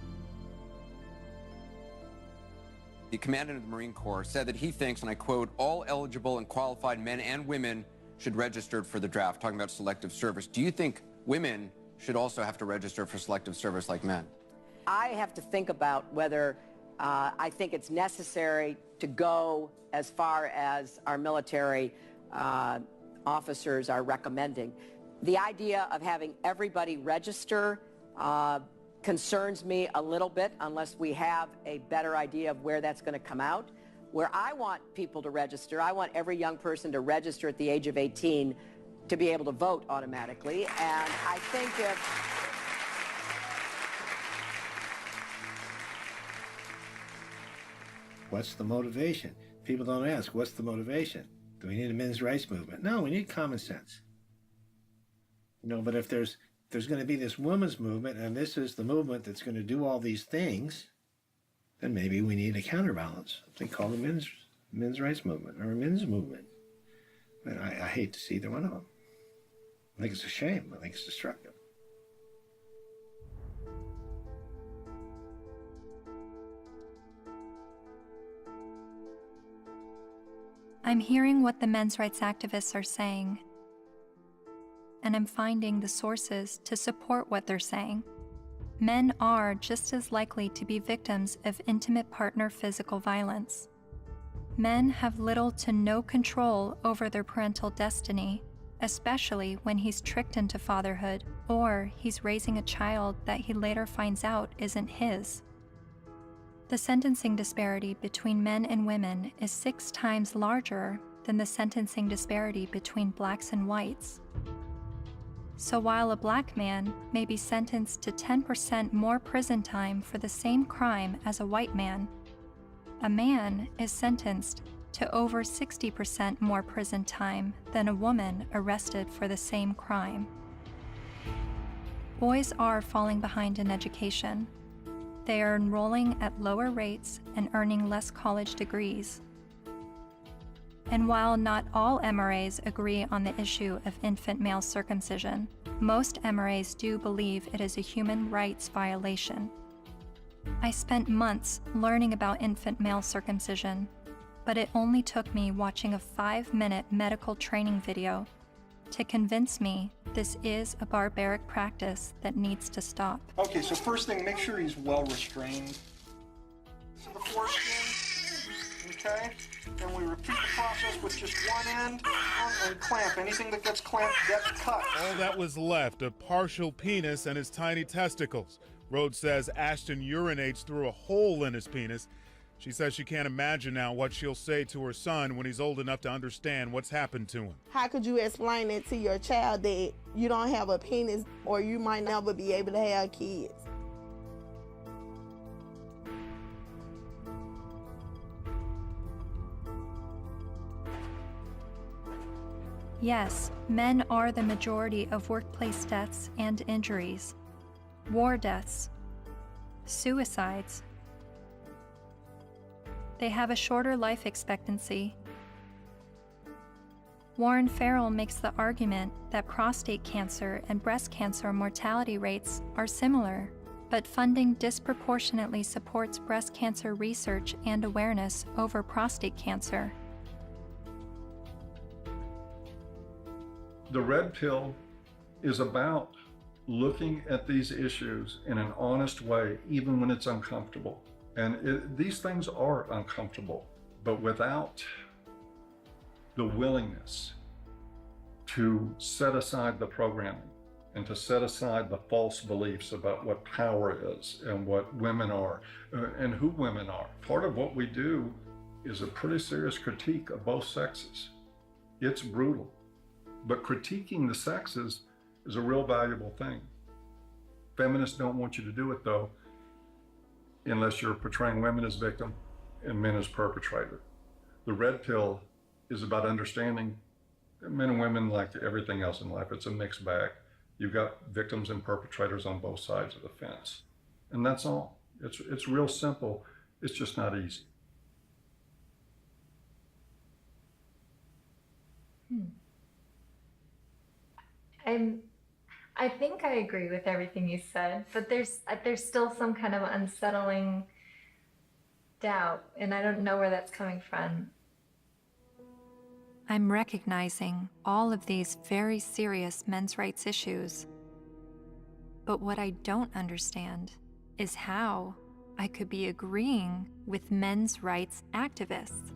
The commandant of the Marine Corps said that he thinks, and I quote, all eligible and qualified men and women should register for the draft, talking about selective service. Do you think women should also have to register for selective service like men? I have to think about whether I think it's necessary to go as far as our military officers are recommending. The idea of having everybody register concerns me a little bit unless we have a better idea of where that's going to come out. Where I want people to register, I want every young person to register at the age of 18 to be able to vote automatically. And I think if what's the motivation? People don't ask, what's the motivation? Do we need a men's rights movement? No, we need common sense. You know, but if there's going to be this women's movement, and this is the movement that's going to do all these things, then maybe we need a counterbalance. They call it men's rights movement or a men's movement. But I hate to see either one of them. I think it's a shame. I think it's destructive. I'm hearing what the men's rights activists are saying, and I'm finding the sources to support what they're saying. Men are just as likely to be victims of intimate partner physical violence. Men have little to no control over their parental destiny, especially when he's tricked into fatherhood or he's raising a child that he later finds out isn't his. The sentencing disparity between men and women is 6 times larger than the sentencing disparity between blacks and whites. So while a black man may be sentenced to 10% more prison time for the same crime as a white man, a man is sentenced to over 60% more prison time than a woman arrested for the same crime. Boys are falling behind in education. They are enrolling at lower rates and earning less college degrees. And while not all MRAs agree on the issue of infant male circumcision, most MRAs do believe it is a human rights violation. I spent months learning about infant male circumcision, but it only took me watching a 5-minute medical training video to convince me this is a barbaric practice that needs to stop. Okay, so first thing, make sure he's well restrained. To the foreskin, okay? And we repeat the process with just one end and clamp. Anything that gets clamped gets cut. All that was left, a partial penis and his tiny testicles. Rhodes says Ashton urinates through a hole in his penis. She says she can't imagine now what she'll say to her son when he's old enough to understand what's happened to him. How could you explain it to your child that you don't have a penis or you might never be able to have kids? Yes, men are the majority of workplace deaths and injuries, war deaths, suicides. They have a shorter life expectancy. Warren Farrell makes the argument that prostate cancer and breast cancer mortality rates are similar, but funding disproportionately supports breast cancer research and awareness over prostate cancer. The red pill is about looking at these issues in an honest way, even when it's uncomfortable. And these things are uncomfortable, but without the willingness to set aside the programming and to set aside the false beliefs about what power is and what women are and who women are. Part of what we do is a pretty serious critique of both sexes. It's brutal. But critiquing the sexes is a real valuable thing. Feminists don't want you to do it, though, unless you're portraying women as victim and men as perpetrator. The red pill is about understanding that men and women, like everything else in life, it's a mixed bag. You've got victims and perpetrators on both sides of the fence. And that's all. It's real simple. It's just not easy. I think I agree with everything you said, but there's still some kind of unsettling doubt, and I don't know where that's coming from. I'm recognizing all of these very serious men's rights issues. But what I don't understand is how I could be agreeing with men's rights activists.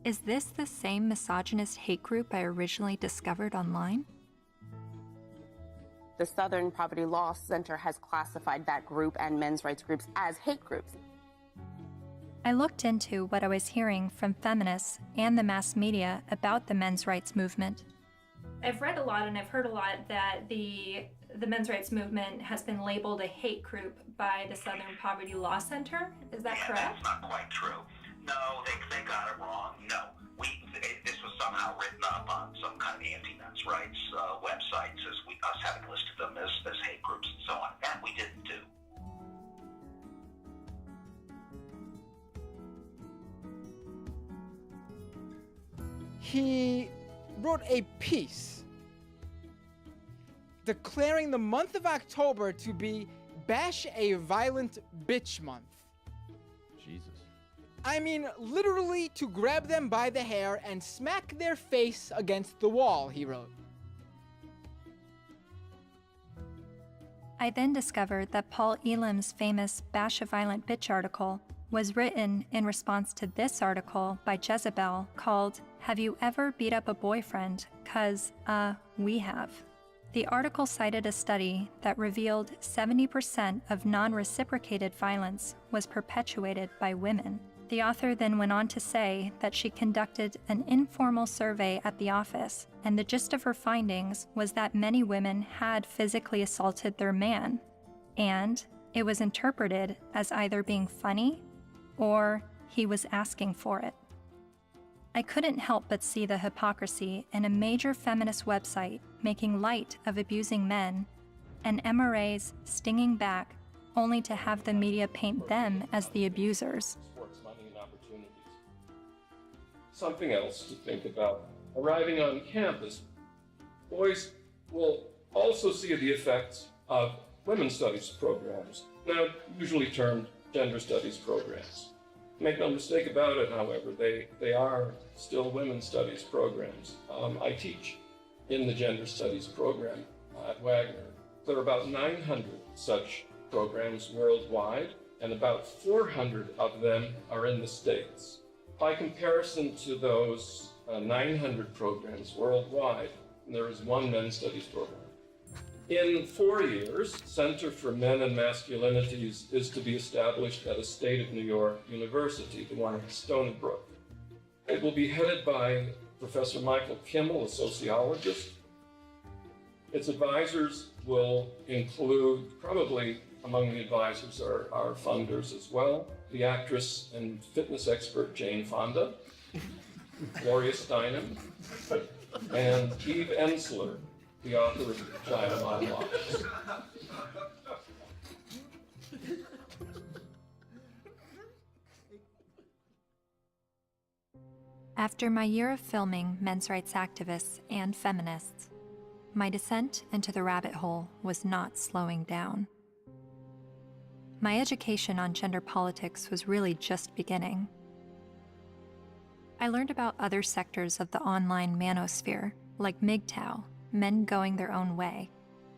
Is this the same misogynist hate group I originally discovered online? The Southern Poverty Law Center has classified that group and men's rights groups as hate groups. I looked into what I was hearing from feminists and the mass media about the men's rights movement. I've read a lot and I've heard a lot that the men's rights movement has been labeled a hate group by the Southern Poverty Law Center. Is that correct? That's not quite true. No, they got it wrong. No, this was somehow written up on some kind of anti-men's rights websites as us having listed them as hate groups and so on. That we didn't do. He wrote a piece declaring the month of October to be Bash a Violent Bitch Month. Jesus. I mean literally to grab them by the hair and smack their face against the wall, he wrote. I then discovered that Paul Elam's famous Bash a Violent Bitch article was written in response to this article by Jezebel called Have You Ever Beat Up a Boyfriend? 'Cause, we have. The article cited a study that revealed 70% of non-reciprocated violence was perpetuated by women. The author then went on to say that she conducted an informal survey at the office, and the gist of her findings was that many women had physically assaulted their man, and it was interpreted as either being funny or he was asking for it. I couldn't help but see the hypocrisy in a major feminist website making light of abusing men, and MRAs stinging back only to have the media paint them as the abusers. Sports money and opportunities. Something else to think about. Arriving on campus, boys will also see the effects of women's studies programs, now usually termed gender studies programs. Make no mistake about it, however, they are still women's studies programs. I teach in the gender studies program at Wagner. There are about 900 such programs worldwide, and about 400 of them are in the States. By comparison to those 900 programs worldwide, there is one men's studies program. In 4 years, Center for Men and Masculinities is to be established at a state of New York university, the one at Stony Brook. It will be headed by Professor Michael Kimmel, a sociologist. Its advisors will include, probably among the advisors are funders as well, the actress and fitness expert Jane Fonda, Gloria Steinem, and Eve Ensler, the author of China Unlocked. After my year of filming men's rights activists and feminists, my descent into the rabbit hole was not slowing down. My education on gender politics was really just beginning. I learned about other sectors of the online manosphere, like Mgtow, Men Going Their Own Way,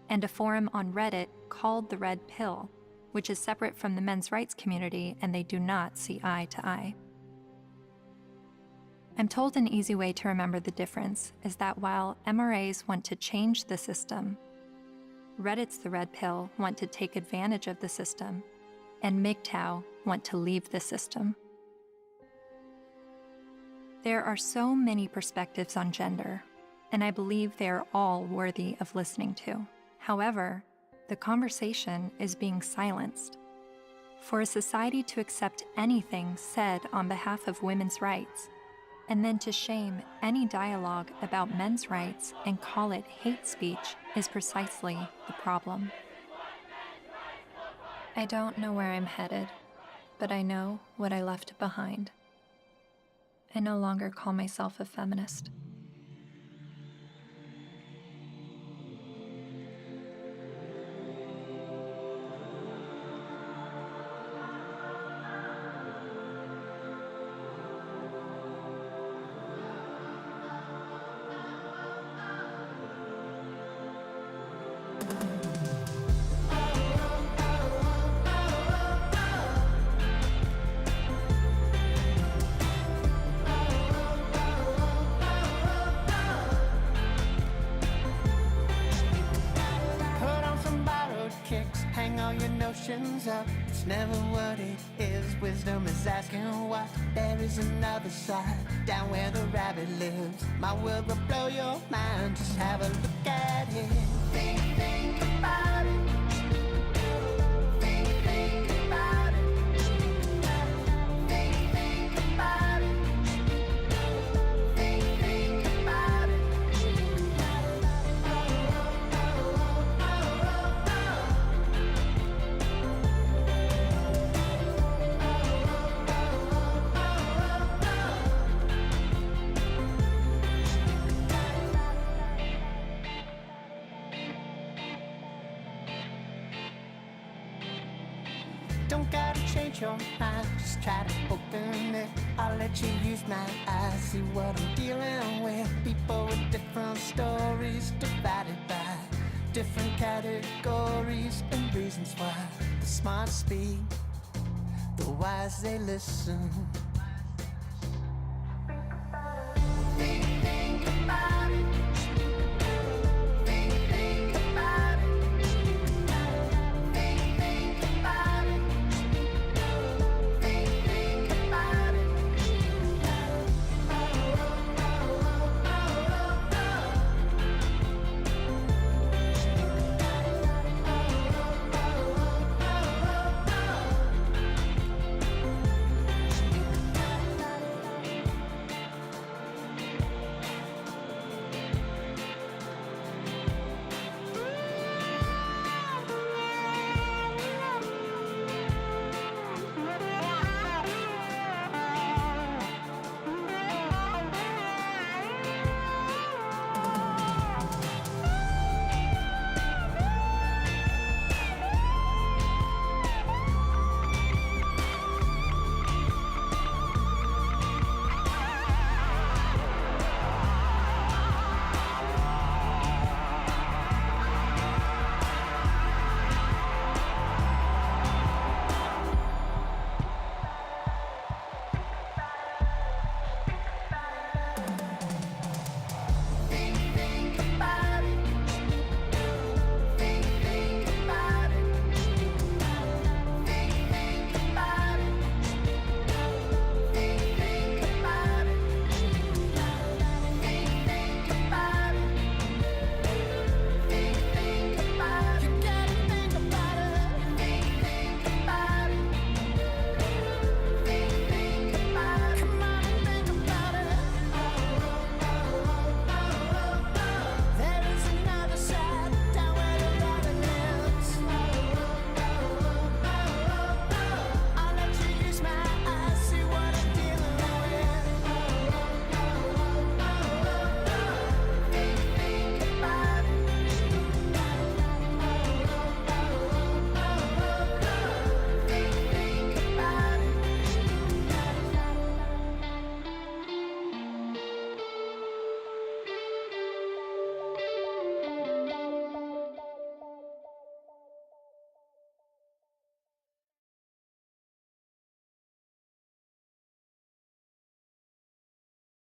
and a forum on Reddit called The Red Pill, which is separate from the men's rights community and they do not see eye to eye. I'm told an easy way to remember the difference is that while MRAs want to change the system, Reddit's The Red Pill want to take advantage of the system, and Mgtow want to leave the system. There are so many perspectives on gender, and I believe they are all worthy of listening to. However, the conversation is being silenced. For a society to accept anything said on behalf of women's rights, and then to shame any dialogue about men's rights and call it hate speech is precisely the problem. I don't know where I'm headed, but I know what I left behind. I no longer call myself a feminist. Up. It's never what it is. Wisdom is asking what. There is another side, down where the rabbit lives. My world will blow your mind. Just have a look at it. Think about it. Think about it. Think about it. Think about it. out your mind, just try to open it. I'll let you use my eyes, see what I'm dealing with. People with different stories, divided by different categories and reasons why. The smart speak, the wise they listen.